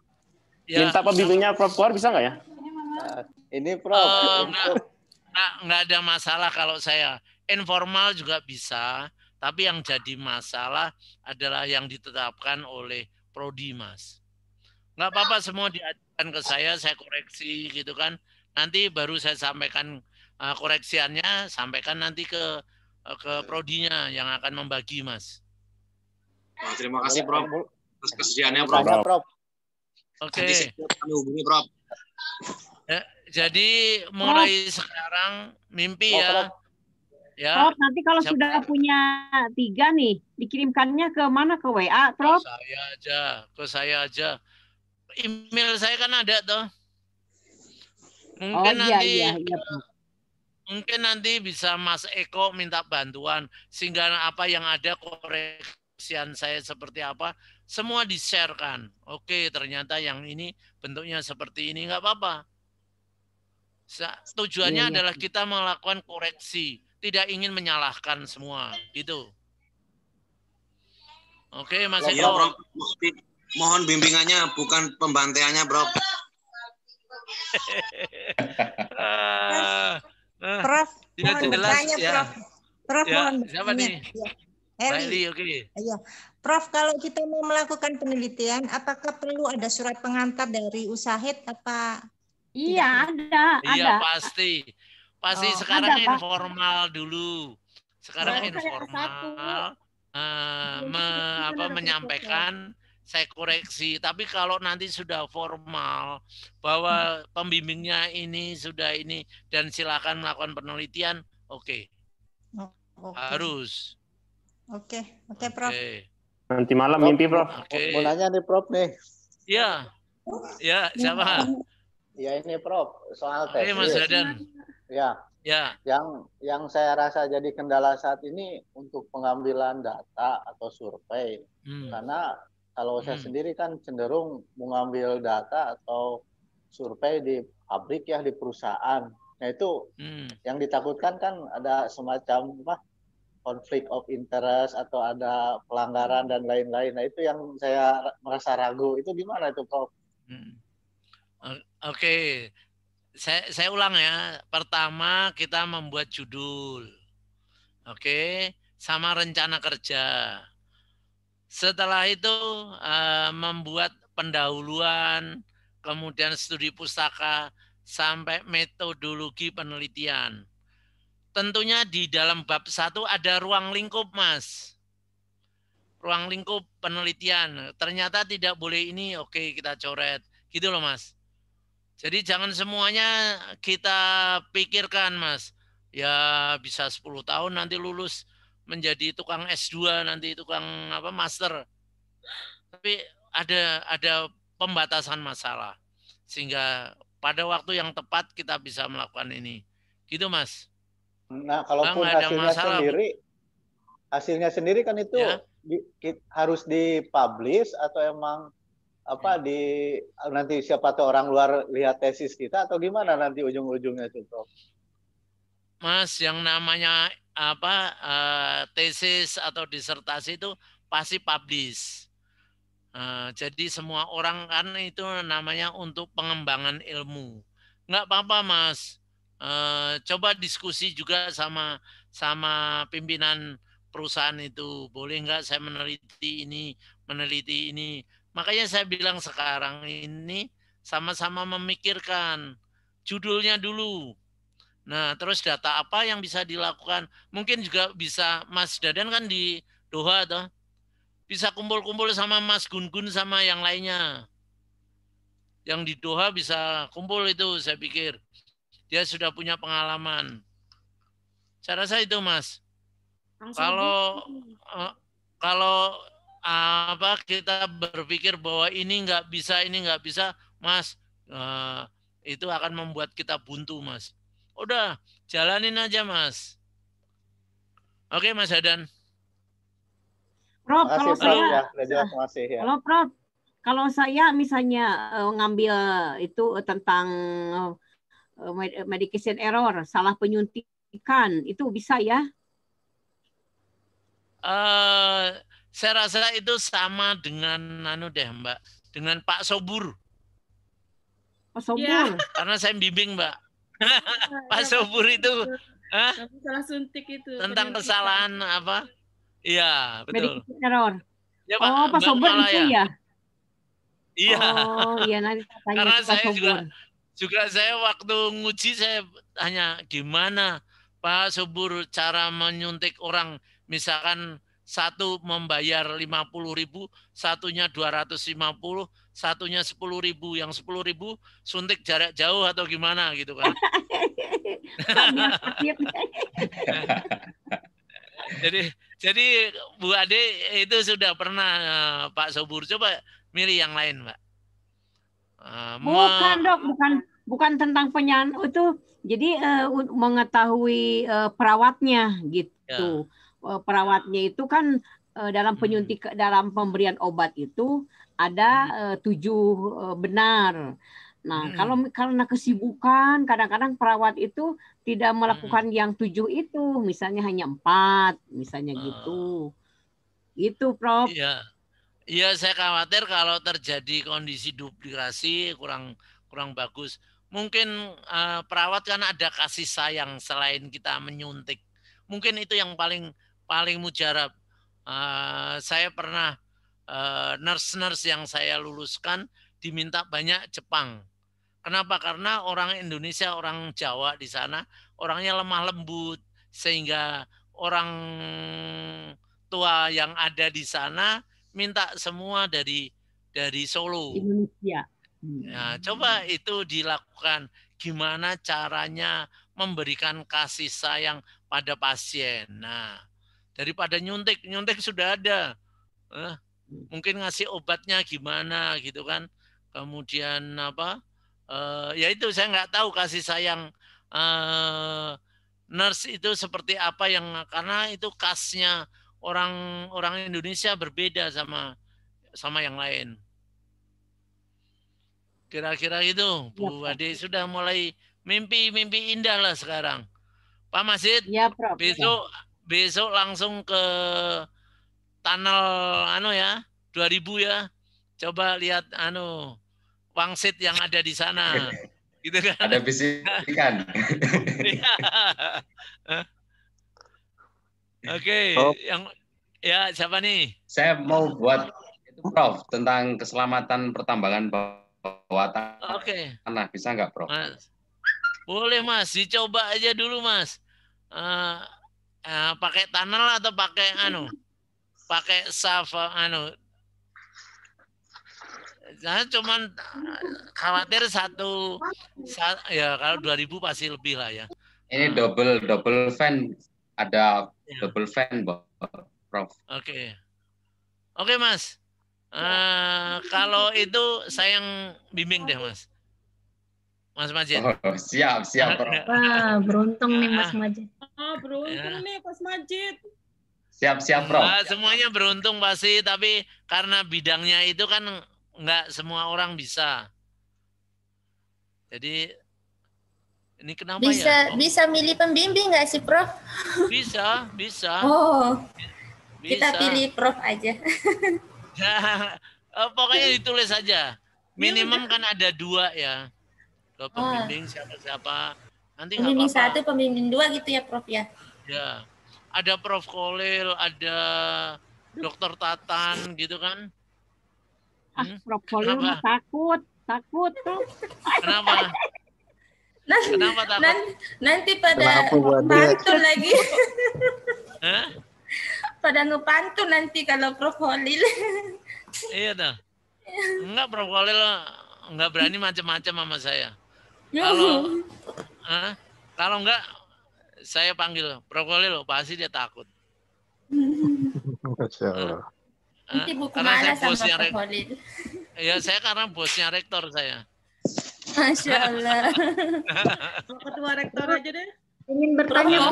Ya. Minta pembimbingnya Prof keluar bisa nggak ya? Ini Prof. Nggak ada masalah kalau saya. Informal juga bisa, tapi yang jadi masalah adalah yang ditetapkan oleh Prodi, Mas. Nggak apa-apa semua diajukan ke saya koreksi gitu kan. Nanti baru saya sampaikan koreksiannya, sampaikan nanti ke Prodinya yang akan membagi, Mas. Terima kasih Prof. Atas kesediaannya Prof. Prof. Oke. Kami hubungi Prof. Jadi mulai sekarang mimpi ya. Ya. Prof, nanti kalau sudah punya 3 nih, dikirimkannya ke mana? Ke WA, Prof? Ke saya aja. Email saya kan ada tuh. Mungkin mungkin nanti bisa Mas Eko minta bantuan sehingga apa yang ada koreksian saya seperti apa semua di-share-kan. Oke, ternyata yang ini bentuknya seperti ini, nggak apa-apa. Tujuannya adalah kita melakukan koreksi, tidak ingin menyalahkan semua, gitu. Oke, Mas Eko. Iya, Prof. Mohon bimbingannya, bukan pembantaiannya, Prof. Prof, mohon bertanya, Prof. Prof, mohon siapa nih? Heri. Oke. Iya. Prof, kalau kita mau melakukan penelitian, apakah perlu ada surat pengantar dari USAHID apa? Iya, ada. Iya, pasti. Sekarang informal dulu. Sekarang informal menyampaikan, saya koreksi. Tapi kalau nanti sudah formal bahwa pembimbingnya ini sudah ini dan silakan melakukan penelitian, oke. Harus. Oke, Prof. Nanti malam mimpi, Prof. Mau nanya nih, Prof nih. Iya. Ya, siapa? Ya ini, Prof. Soal tesis. Mas Dadan. Ya. Yang saya rasa jadi kendala saat ini untuk pengambilan data atau survei. Karena kalau saya sendiri kan cenderung mengambil data atau survei di pabrik ya, di perusahaan. Nah itu yang ditakutkan kan ada semacam konflik of interest atau ada pelanggaran dan lain-lain. Nah itu yang saya merasa ragu. Itu gimana itu, Prof? Oke. Saya ulang ya. Pertama kita membuat judul. Oke, sama rencana kerja. Setelah itu membuat pendahuluan, kemudian studi pustaka, sampai metodologi penelitian. Tentunya di dalam bab 1 ada ruang lingkup, Mas. Ruang lingkup penelitian. Ternyata tidak boleh ini, oke kita coret. Gitu loh, Mas. Jadi jangan semuanya kita pikirkan, Mas. Ya bisa 10 tahun nanti lulus menjadi tukang S2, nanti tukang master. Tapi ada pembatasan masalah. Sehingga pada waktu yang tepat kita bisa melakukan ini. Gitu, Mas. Nah, kalaupun hasilnya sendiri kan itu harus dipublish atau emang nanti siapa tahu orang luar lihat tesis kita atau gimana nanti ujung-ujungnya itu, Prof? Mas, yang namanya tesis atau disertasi itu pasti publish. Jadi semua orang kan itu namanya untuk pengembangan ilmu. Nggak apa-apa, Mas. Coba diskusi juga sama pimpinan perusahaan itu. Boleh nggak saya meneliti ini. Makanya saya bilang sekarang ini sama-sama memikirkan judulnya dulu. Nah, terus data apa yang bisa dilakukan? Mungkin juga bisa Mas Dadan kan di Doha toh. Bisa kumpul-kumpul sama Mas Gun-Gun sama yang lainnya. Yang di Doha bisa kumpul itu, saya pikir. Dia sudah punya pengalaman. Saya rasa itu, Mas. Kalau kita berpikir bahwa ini nggak bisa, Mas, itu akan membuat kita buntu, Mas. Udah, jalanin aja, Mas. Oke, Mas Dadan. Prof, kalau saya misalnya ngambil itu tentang medication error, salah penyuntikan, itu bisa ya? Saya rasa itu sama dengan Mbak, dengan Pak Sobur. Pak Sobur. Ya. Karena saya bimbing, Mbak. Pak Sobur itu salah suntik itu. Tentang kesalahan apa? Iya, betul. Medication error. Ya, Pak Sobur itu ya? Iya. Oh, iya nanti tanya karena Pak saya Sobur. juga saya waktu nguji saya tanya gimana Pak Sobur cara menyuntik orang, misalkan satu membayar 50.000, satunya 250, satunya 10.000, yang 10.000 suntik jarak jauh atau gimana gitu kan? Jadi Bu Ade itu sudah pernah Pak Sobur, coba milih yang lain, Mbak. Bukan dok, bukan tentang itu. Jadi mengetahui perawatnya gitu. Ya. Perawatnya itu kan dalam penyuntik, dalam pemberian obat itu ada 7 benar. Nah, kalau karena kesibukan, kadang-kadang perawat itu tidak melakukan yang 7 itu, misalnya hanya 4, misalnya gitu. Gitu, Prof. Iya. Iya, saya khawatir kalau terjadi kondisi duplikasi kurang bagus. Mungkin perawat kan ada kasih sayang selain kita menyuntik. Mungkin itu yang paling mujarab. Saya pernah nurse-nurse yang saya luluskan diminta banyak Jepang. Kenapa? Karena orang Indonesia, orang Jawa di sana orangnya lemah lembut, sehingga orang tua yang ada di sana minta semua dari Solo. Indonesia. Nah, coba itu dilakukan. Gimana caranya memberikan kasih sayang pada pasien. Nah, daripada nyuntik sudah ada. Mungkin ngasih obatnya gimana gitu kan. Kemudian apa? Ya itu saya nggak tahu kasih sayang nurse itu seperti apa, karena itu khasnya orang Indonesia berbeda sama yang lain. Kira-kira itu, Bu Ade sudah mulai mimpi indah lah sekarang. Pak Masjid, ya, Prof. besok langsung ke tunnel 2000 ya. Coba lihat wangsit yang ada di sana. Gitu kan? Ada bisikan. Oke, siapa nih? Saya mau buat itu Prof tentang keselamatan pertambangan bawah tanah. Oke. Bisa nggak Prof? Mas. Boleh Mas, dicoba aja dulu Mas. Pakai tunnel atau pakai Saya cuman khawatir kalau 2000 pasti lebih lah ya. Ini double fan. Ada double fan, Prof. Oke, Mas. Kalau itu saya yang bimbing deh, Mas. Mas Majid. Oh, siap, Prof. Wah, beruntung nih Mas Majid. Beruntung nih Mas Majid. Siap, Prof. Semuanya beruntung pasti, tapi karena bidangnya itu kan nggak semua orang bisa. Jadi ini kenapa Bisa milih pembimbing nggak sih, Prof? Bisa. Oh, kita pilih Prof aja. Pokoknya ditulis saja. Minimum kan ada 2 ya. Pembimbing siapa. Nanti pembimbing 1, pembimbing 2 gitu ya, Prof ya? Ya. Ada Prof Kolil, ada Dokter Tatan gitu kan. Prof Kolil mah takut tuh. Kenapa? Kenapa takut? Nanti pada pantun lagi. Pada ngepantun nanti kalau Prof Kolil. Iya dah. Enggak, Prof Kolil enggak berani macam-macam sama saya. Kalau enggak saya panggil Prof Kolil, pasti dia takut. Masya Allah. Nanti buku mana sama Prof Kolil? Ya, saya karena bosnya rektor saya. Masya Allah. Ketua rektor aja deh. Ingin bertanya,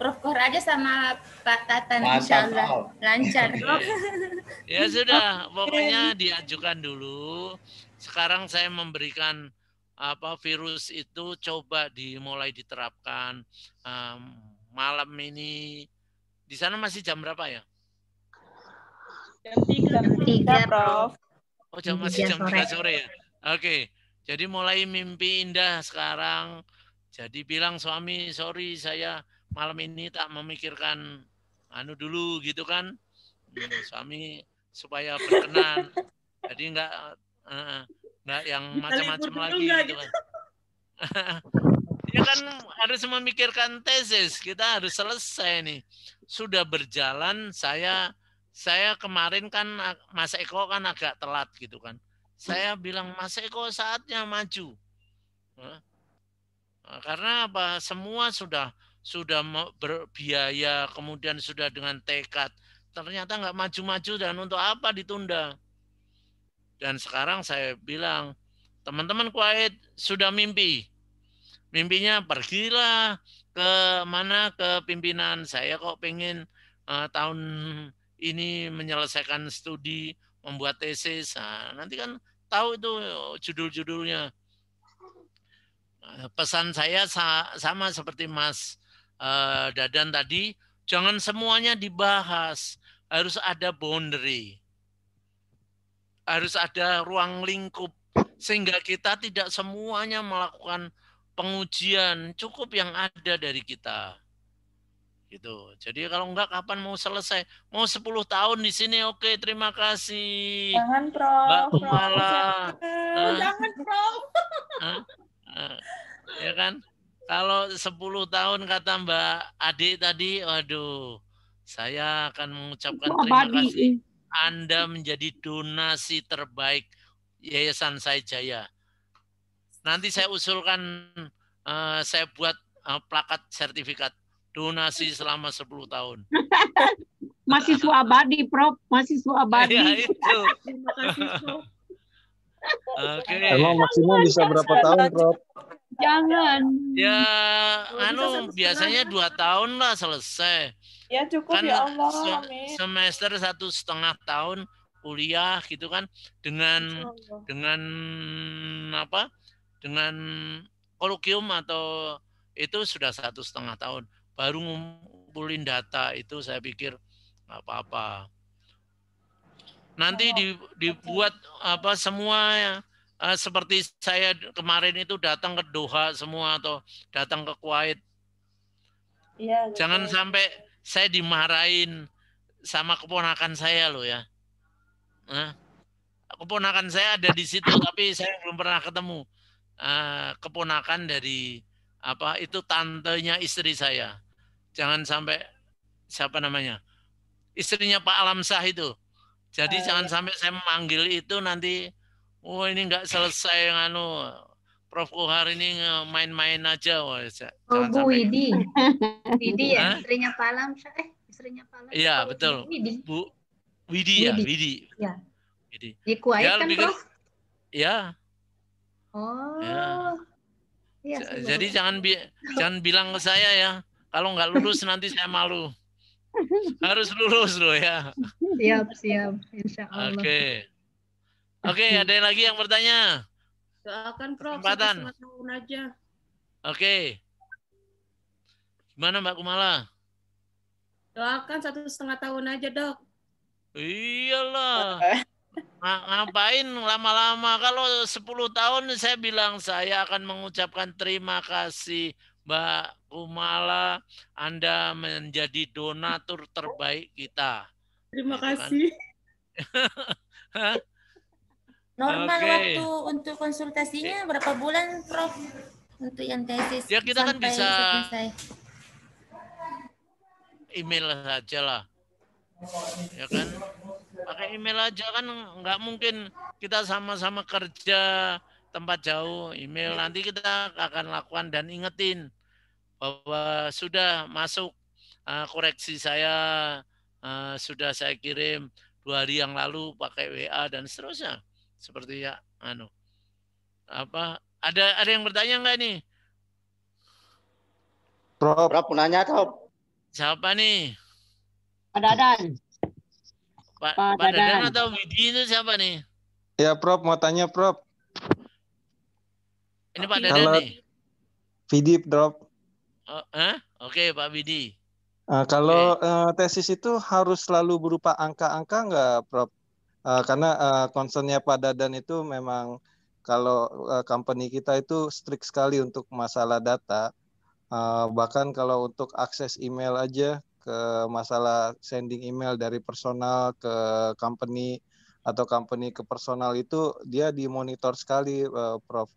Prof Kohar aja sama Pak Tatan, insya Allah lancar. Ya sudah, pokoknya diajukan dulu. Sekarang saya memberikan virus itu coba dimulai diterapkan malam ini. Di sana masih jam berapa ya? Jam 3, Prof. Oh, masih jam 3 sore ya. Oke. Jadi mulai mimpi indah sekarang. Jadi bilang suami, sorry saya malam ini tak memikirkan dulu gitu kan. Suami supaya berkenan. Jadi enggak yang macam-macam lagi gitu kan. Ya kan harus memikirkan tesis, kita harus selesai nih. Sudah berjalan, saya kemarin kan Mas Eko kan agak telat gitu kan. Saya bilang Mas Eko saatnya maju. Karena apa? Semua sudah berbiaya, kemudian sudah dengan tekad. Ternyata nggak maju-maju dan untuk apa ditunda? Dan sekarang saya bilang, teman-teman Kuwait sudah mimpi. Mimpinya pergilah ke mana, ke pimpinan. Saya kok pengen tahun ini menyelesaikan studi, membuat tesis. Nah, nanti kan tahu itu judul-judulnya. Pesan saya sama seperti Mas Dadan tadi, jangan semuanya dibahas. Harus ada boundary. Harus ada ruang lingkup. Sehingga kita tidak semuanya melakukan pengujian, cukup yang ada dari kita. Gitu. Jadi kalau enggak kapan mau selesai? Mau 10 tahun di sini, oke, terima kasih. Jangan, Prof. Mbak Kumala. Jangan, Prof. Ya kan? Kalau 10 tahun kata Mbak Ade tadi, waduh, saya akan mengucapkan terima kasih. Anda menjadi donasi terbaik Yayasan Said Jaya. Nanti saya usulkan, saya buat plakat sertifikat donasi selama 10 tahun. Mahasiswa abadi, Prof. Mahasiswa abadi. Ya, itu. Terima kasih, Prof. Oke. Emang maksimum bisa berapa tahun, Prof? Jangan. Ya, biasanya 2 tahun lah selesai. Ya cukup Kan ya Allah. Amin. semester 1,5 tahun kuliah gitu kan dengan apa? Dengan kolokium atau itu sudah 1,5 tahun. Baru ngumpulin data itu saya pikir nggak apa-apa. Nanti dibuat apa semua seperti saya kemarin itu datang ke Doha semua atau datang ke Kuwait. Iya. Jangan sampai saya dimarahin sama keponakan saya loh ya. Keponakan saya ada di situ tapi saya belum pernah ketemu. Keponakan dari apa itu tantenya istri saya. Jangan sampai siapa namanya? Istrinya Pak Alamsah itu. Jadi jangan sampai saya memanggil itu nanti ini nggak selesai Prof Kohar ini main-main aja. Bu Widi. Widi ya, istrinya Pak Alamsah. Istrinya Pak Alamsah. Iya, betul. Bu Widi ya, Widi. Ya. Widi. Di Kuwait kan, Prof? Ya. Oh. Ya. Jadi jangan bilang ke saya ya. Kalau nggak lulus nanti saya malu. Harus lulus loh ya. Siap. Insya Allah. Oke, ada yang lagi yang bertanya? Doakan Prof. Kesempatan. 1,5 tahun aja. Oke. Gimana Mbak Kumala? Doakan 1,5 tahun aja, Dok. Iyalah. Ngapain lama-lama? Kalau 10 tahun saya bilang saya akan mengucapkan terima kasih Mbak Kumala. Anda menjadi donatur terbaik kita. Terima kasih. Normal waktu untuk konsultasinya berapa bulan, Prof? Untuk yang tesis. Ya kita kan bisa selesai. Email saja lah. Ya kan? Pakai email aja kan nggak mungkin kita sama-sama kerja tempat jauh. Email nanti kita akan lakukan dan ingetin bahwa sudah masuk koreksi saya sudah saya kirim 2 hari yang lalu pakai WA dan seterusnya. Seperti ya apa ada yang bertanya nggak nih? Prof nanya, Prof. Siapa nih? Pak Dadan. Pak Dadan atau Widi itu siapa nih? Ya, Prof, mau tanya, Prof. Ini Pak Dadan nih. Widi, Prof. Oke, Pak Widi. Kalau tesis itu harus selalu berupa angka-angka nggak, Prof? Karena concernnya Pak Dadan itu memang kalau company kita itu strict sekali untuk masalah data. Bahkan kalau untuk akses email aja ke masalah sending email dari personal ke company atau company ke personal itu dia dimonitor sekali, Prof.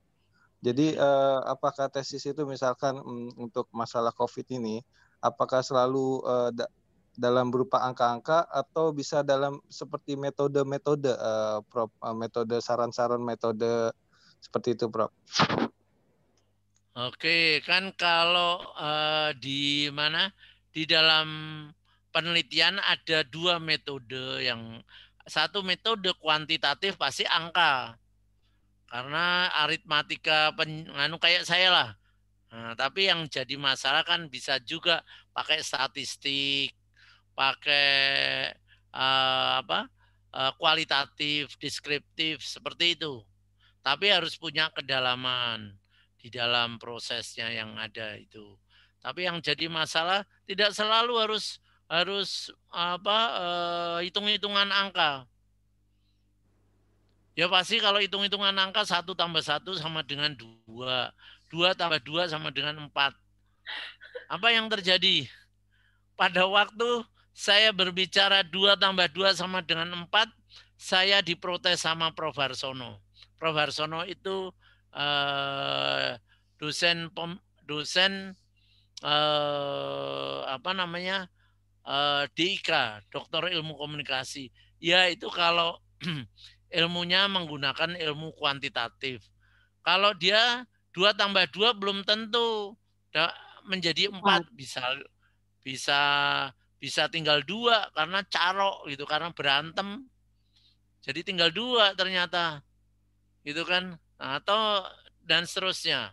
Jadi apakah tesis itu misalkan untuk masalah COVID ini, apakah selalu dalam berupa angka-angka atau bisa dalam seperti metode-metode, Prof, metode saran-saran metode seperti itu, Prof? Oke, kan kalau di mana di dalam penelitian ada dua metode. Yang satu metode kuantitatif pasti angka. Karena aritmatika kayak saya lah. Nah, tapi yang jadi masalah kan bisa juga pakai statistik, pakai kualitatif, deskriptif seperti itu. Tapi harus punya kedalaman di dalam prosesnya yang ada itu. Tapi yang jadi masalah tidak selalu harus hitung-hitungan angka. Ya pasti kalau hitung-hitungan angka 1 tambah 1 sama dengan 2. 2 tambah 2 sama dengan 4. Apa yang terjadi? Pada waktu saya berbicara 2 tambah 2 sama dengan 4, saya diprotes sama Prof. Harsono. Prof. Harsono itu dosen DIK, Doktor Ilmu Komunikasi. Ya itu kalau ilmunya menggunakan ilmu kuantitatif. Kalau dia 2 tambah 2 belum tentu menjadi 4, bisa tinggal 2 karena carok gitu, karena berantem. Jadi tinggal 2 ternyata. Gitu kan? Atau dan seterusnya.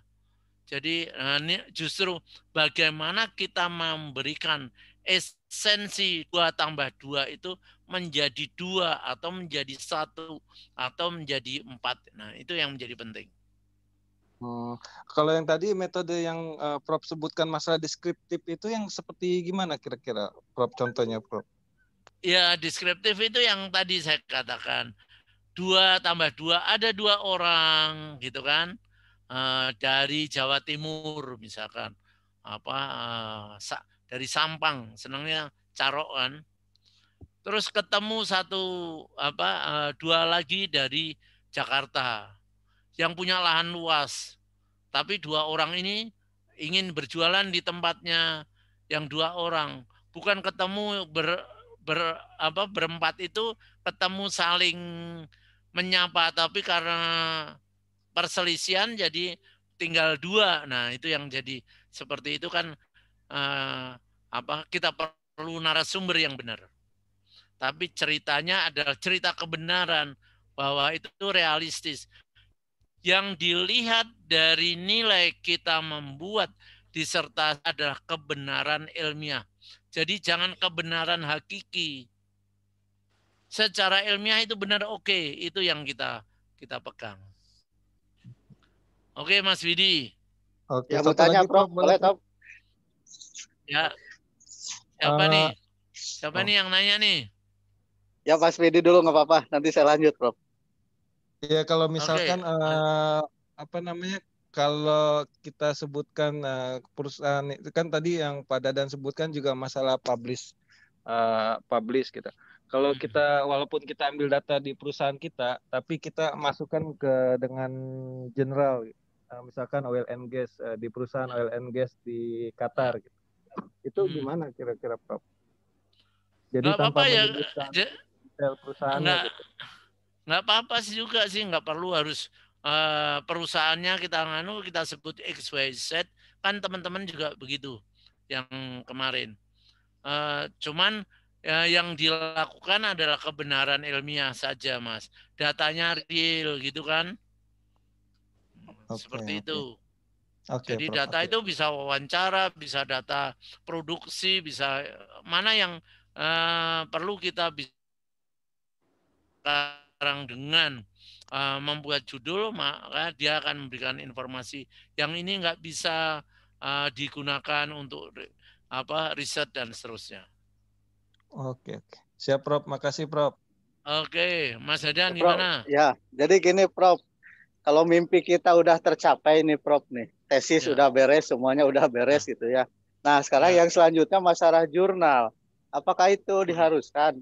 Jadi ini justru bagaimana kita memberikan esensi 2 tambah 2 itu menjadi 2 atau menjadi 1 atau menjadi 4. Nah, itu yang menjadi penting. Kalau yang tadi metode yang Prof sebutkan masalah deskriptif itu yang seperti gimana kira-kira, Prof, contohnya, Prof? Ya, deskriptif itu yang tadi saya katakan. 2 tambah 2, ada 2 orang gitu kan. Dari Jawa Timur misalkan. Dari Sampang, senangnya carok kan. Terus ketemu dua lagi dari Jakarta yang punya lahan luas. Tapi 2 orang ini ingin berjualan di tempatnya yang 2 orang. Bukan ketemu berempat itu ketemu saling menyapa, tapi karena perselisihan jadi tinggal 2. Nah, itu yang jadi seperti itu kan kita perlu narasumber yang benar. Tapi ceritanya adalah cerita kebenaran bahwa itu realistis. Yang dilihat dari nilai kita membuat disertasi adalah kebenaran ilmiah. Jadi jangan kebenaran hakiki. Secara ilmiah itu benar, oke, itu yang kita pegang. Oke, Mas Widi. Oke, ya, mau tanya, Prof. Boleh, Prof? Ya. Siapa nih? Siapa nih yang nanya nih? Ya, Mas Widi dulu nggak apa-apa. Nanti saya lanjut, Prof. Ya, kalau misalkan kalau kita sebutkan perusahaan itu kan tadi yang Pak Dadan sebutkan juga masalah publish gitu. Kalau kita walaupun kita ambil data di perusahaan kita, tapi kita masukkan dengan general, misalkan oil and gas di perusahaan oil and gas di Qatar gitu. Itu gimana kira-kira, Prof? Jadi tanpa menyebutkan detail perusahaannya gitu. Nggak apa-apa sih juga sih, nggak perlu harus perusahaannya kita sebut XYZ, kan teman-teman juga begitu yang kemarin. Cuman yang dilakukan adalah kebenaran ilmiah saja, Mas. Datanya real gitu kan. Seperti itu. Jadi Prof, data itu bisa wawancara, bisa data produksi, bisa mana yang perlu kita bisa sekarang dengan membuat judul, maka dia akan memberikan informasi yang ini nggak bisa digunakan untuk riset dan seterusnya. Oke. Siap, Prof. Makasih, Prof. Oke, Mas Dadan Prof, gimana? Ya, jadi gini, Prof. Kalau mimpi kita udah tercapai nih, Prof nih. Tesis udah beres, semuanya udah beres gitu ya. Nah, sekarang yang selanjutnya masalah jurnal. Apakah itu diharuskan?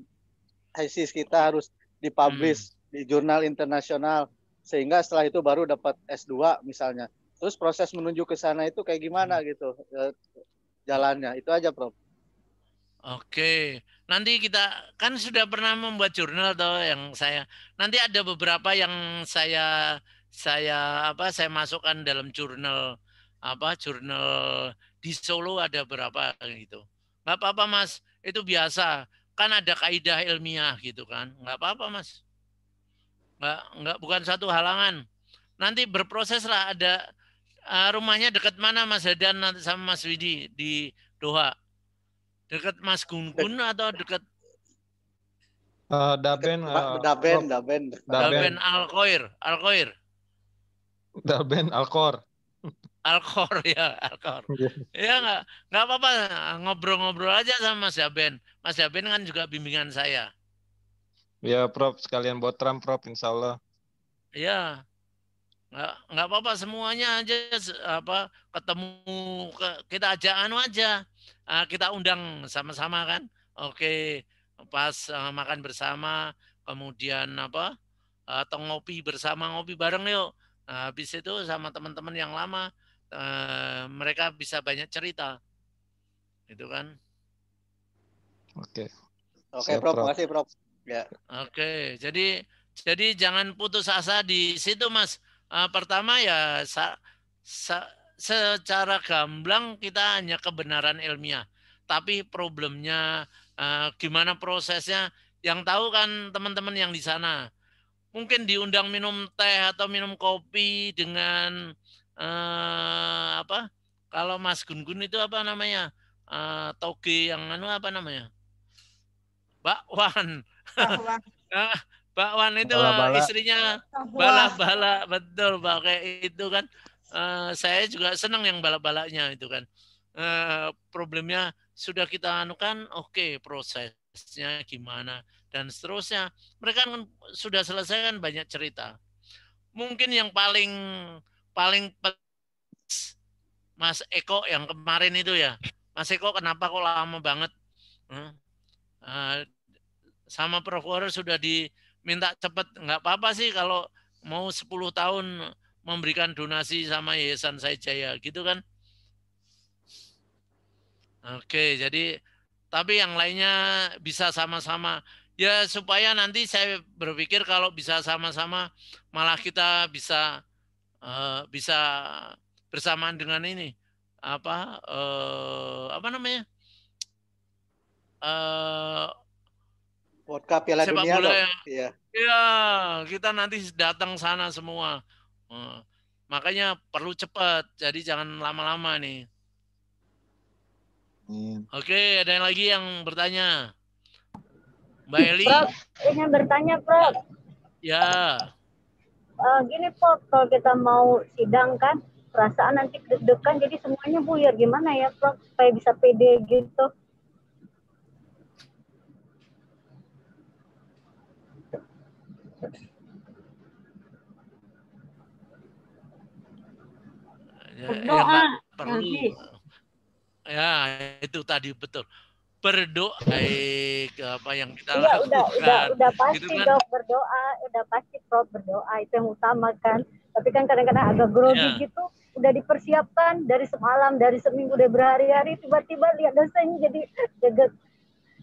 Tesis kita harus dipublish di jurnal internasional sehingga setelah itu baru dapat S2 misalnya. Terus proses menuju ke sana itu kayak gimana gitu jalannya. Itu aja, Prof. Oke, nanti kita kan sudah pernah membuat jurnal toh yang saya. Nanti ada beberapa yang saya masukkan dalam jurnal jurnal di Solo ada berapa gitu. Nggak apa-apa Mas, itu biasa. Kan ada kaidah ilmiah gitu kan. Nggak apa-apa Mas. Nggak bukan satu halangan. Nanti berproses lah ada rumahnya dekat mana Mas Hadan nanti sama Mas Widi di Doha. Dekat Mas Gun-Gun atau dekat Daben Al-Khoir. Daben Al-Khor. Al-Khor ya, Al-Khor. Ya nggak apa-apa, ngobrol-ngobrol aja sama Mas Daben. Mas Daben kan juga bimbingan saya. Ya, Prof, sekalian buat Trump, Prof, insya Allah. Ya. Nggak apa-apa semuanya aja ketemu kita ajak aja. Kita undang sama-sama kan. Oke, pas makan bersama, kemudian atau ngopi bersama, ngopi bareng yuk. Habis itu sama teman-teman yang lama mereka bisa banyak cerita. Gitu kan. Oke, Prof, makasih Prof. Ya. Oke, jadi jangan putus asa di situ Mas. Pertama ya secara gamblang kita hanya kebenaran ilmiah. Tapi problemnya gimana prosesnya yang tahu kan teman-teman yang di sana. Mungkin diundang minum teh atau minum kopi dengan kalau Mas Gun-Gun itu apa namanya? Toge yang apa namanya? Bakwan. Bakwan itu istrinya bala-bala, betul pakai itu kan. Saya juga senang yang bala-balanya itu kan. Problemnya sudah kita anukan, oke, prosesnya gimana dan seterusnya. Mereka kan sudah selesai kan banyak cerita. Mungkin yang paling Mas Eko yang kemarin itu ya. Mas Eko kenapa kok lama banget? Sama Prof. Warren sudah diminta cepat, nggak apa-apa sih kalau mau 10 tahun memberikan donasi sama Yayasan Saijaya gitu kan. Oke, jadi tapi yang lainnya bisa sama-sama ya supaya nanti saya berpikir kalau bisa sama-sama malah kita bisa bersamaan dengan ini apa namanya World Cup Piala Dunia bola ya. Ya, kita nanti datang sana semua. Makanya perlu cepat, jadi jangan lama-lama nih. Oke, ada yang lagi yang bertanya? Mbak Eli? Prof, ingin bertanya, Prof. Ya. Gini, Prof, kalau kita mau sidang kan, perasaan nanti deg-degan, jadi semuanya buyar. Gimana ya, Prof, supaya bisa pede gitu? Berdoa. Perlu. Ya, itu tadi betul. Berdoa apa yang kita lakukan. Udah pasti gitu kan? Dok, berdoa, udah pasti Prof berdoa itu yang utama kan. Tapi kan kadang-kadang agak grogi gitu, udah dipersiapkan dari semalam, dari seminggu, udah berhari-hari, tiba-tiba lihat dosanya jadi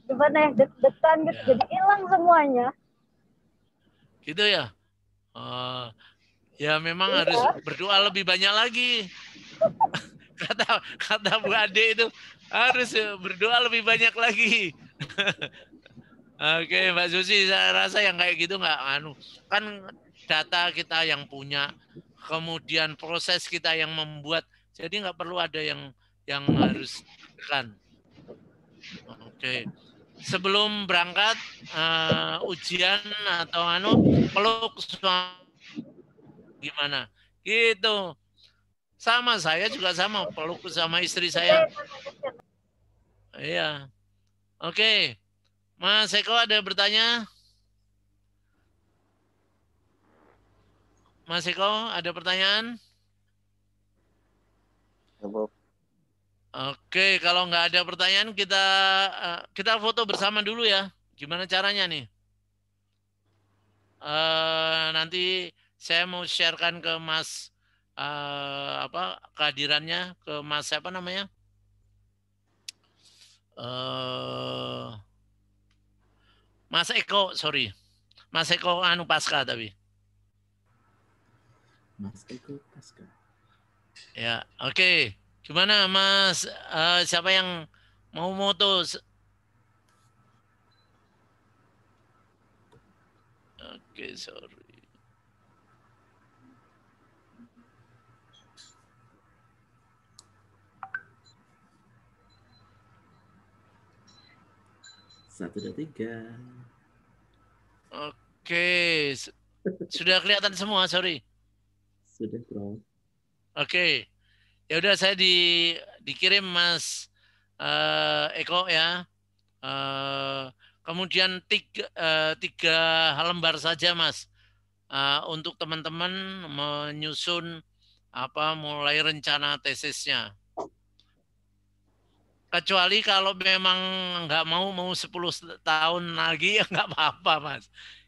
gimana ya, deg-degan gitu, jadi hilang semuanya. Gitu ya. Ya memang harus berdoa lebih banyak lagi. kata Bu Ade itu harus berdoa lebih banyak lagi. Oke, Mbak Susi, saya rasa yang kayak gitu nggak kan data kita yang punya, kemudian proses kita yang membuat, jadi nggak perlu ada yang harus kan. Oke. Sebelum berangkat ujian atau peluk gimana? Gitu. Sama, saya juga sama, peluk sama istri saya. Iya. Oke. Mas Eko ada bertanya? Mas Eko ada pertanyaan? Oke, kalau nggak ada pertanyaan kita foto bersama dulu ya. Gimana caranya nih? Nanti saya mau sharekan ke Mas kehadirannya ke Mas siapa namanya? Mas Eko, sorry. Mas Eko anu Pasca tapi. Mas Eko Pasca. Ya, oke. Gimana Mas? Siapa yang mau moto? Oke, sorry. Satu, dua, tiga. Oke, sudah kelihatan semua, sorry. Sudah, Prof. Oke, ya udah saya dikirim Mas Eko ya. Kemudian tiga lembar saja Mas untuk teman-teman menyusun mulai rencana tesisnya. Kecuali kalau memang nggak mau 10 tahun lagi ya nggak apa-apa Mas.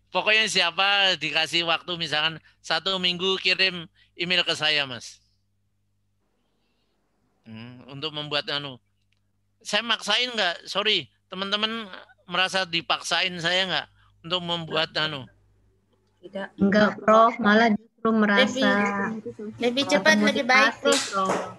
Pokoknya siapa dikasih waktu misalkan 1 minggu kirim email ke saya Mas. Untuk membuat saya maksain nggak? Sorry, teman-teman merasa dipaksain saya nggak untuk membuat Tidak. Enggak, Prof. Malah justru merasa lebih cepat lebih baik, Prof.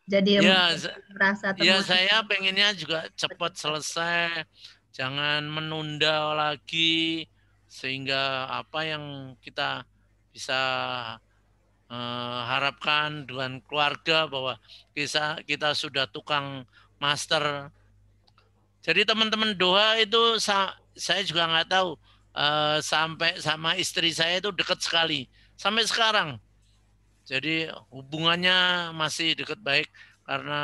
Jadi ya merasa termotivasi. saya pengennya juga cepat selesai, jangan menunda lagi sehingga apa yang kita bisa harapkan dengan keluarga bahwa kita sudah tukang master. Jadi teman-teman Doha itu saya juga nggak tahu sampai sama istri saya itu dekat sekali sampai sekarang. Jadi hubungannya masih dekat baik karena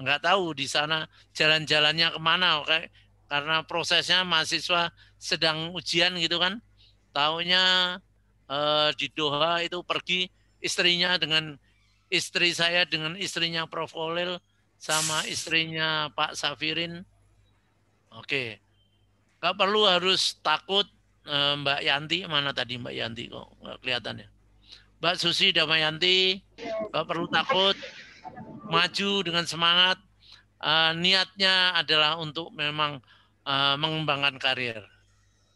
nggak tahu di sana jalan-jalannya kemana, karena prosesnya mahasiswa sedang ujian gitu kan. Taunya di Doha itu pergi istri saya dengan istrinya Prof. Khalil sama istrinya Pak Safirin. Oke, nggak perlu harus takut. Mbak Yanti mana tadi Mbak Yanti kok nggak kelihatan ya? Mbak Susi Damayanti, nggak perlu takut, maju dengan semangat. Niatnya adalah untuk memang mengembangkan karir.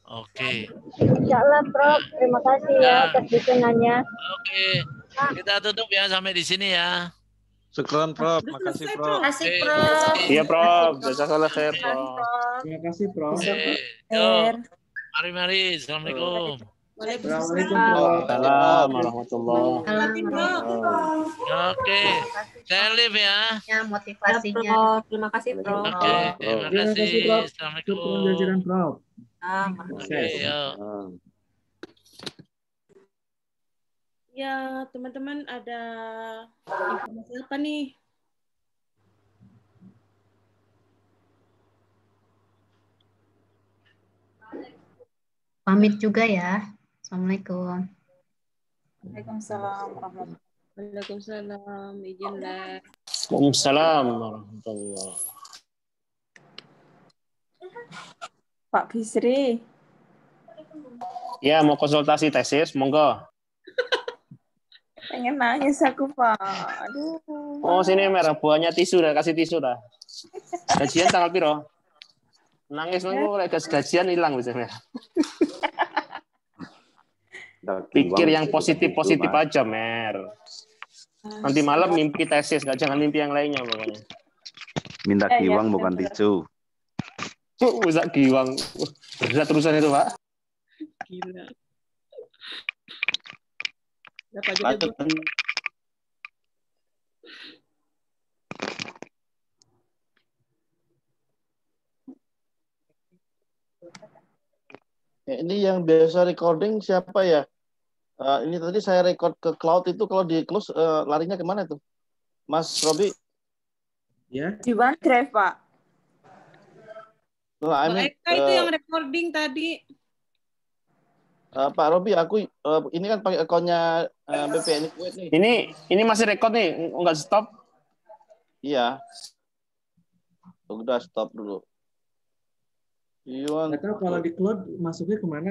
Oke. Insyaallah, Prof. Terima kasih ya atas dukungannya. Oke, kita tutup ya sampai di sini ya. Syukran, Prof. Makasih, Prof. Terima kasih, Prof. Iya, Prof. Jazakallah khair, Prof. Terima kasih, Prof. Mari. Assalamualaikum. Waalaikumsalam warahmatullahi wabarakatuh. Oke, saya live ya. Motivasinya. Terima kasih, Prof. Oke, terima kasih. Assalamualaikum. Jazakallah, Prof. Oke, yuk. Ya, teman-teman ada informasi apa nih? Pamit juga ya. Assalamualaikum. Waalaikumsalam warahmatullahi wabarakatuh. Waalaikumsalam. Izin lah. Waalaikumsalam warahmatullahi. Pak Bisri. Ya, mau konsultasi tesis, monggo. Pengen nangis aku, Pak. Aduh. Oh, sini merah buahnya tisu dah, kasih tisu dah. Gajian tanggal piro? Nangis mengko lek gajian hilang bisa merah. Pikir yang positif-positif aja, Mer. Nanti malam mimpi tesis, jangan mimpi yang lainnya pokoknya. Minta giwang bukan tisu. Bisa giwang. Berat terusan itu, Pak. Gila. Dapat juga. Ini yang biasa recording siapa ya? Ini tadi saya record ke cloud itu, kalau di close larinya kemana tuh? Mas Robi? Ya. Di OneDrive, Pak. Nah, itu yang recording tadi. Pak Robi, aku ini kan pakai akunnya BPN Kuwait nih. Ini masih record nih, enggak stop? Iya. Udah stop dulu. Nggak tahu kalau di cloud masuknya kemana.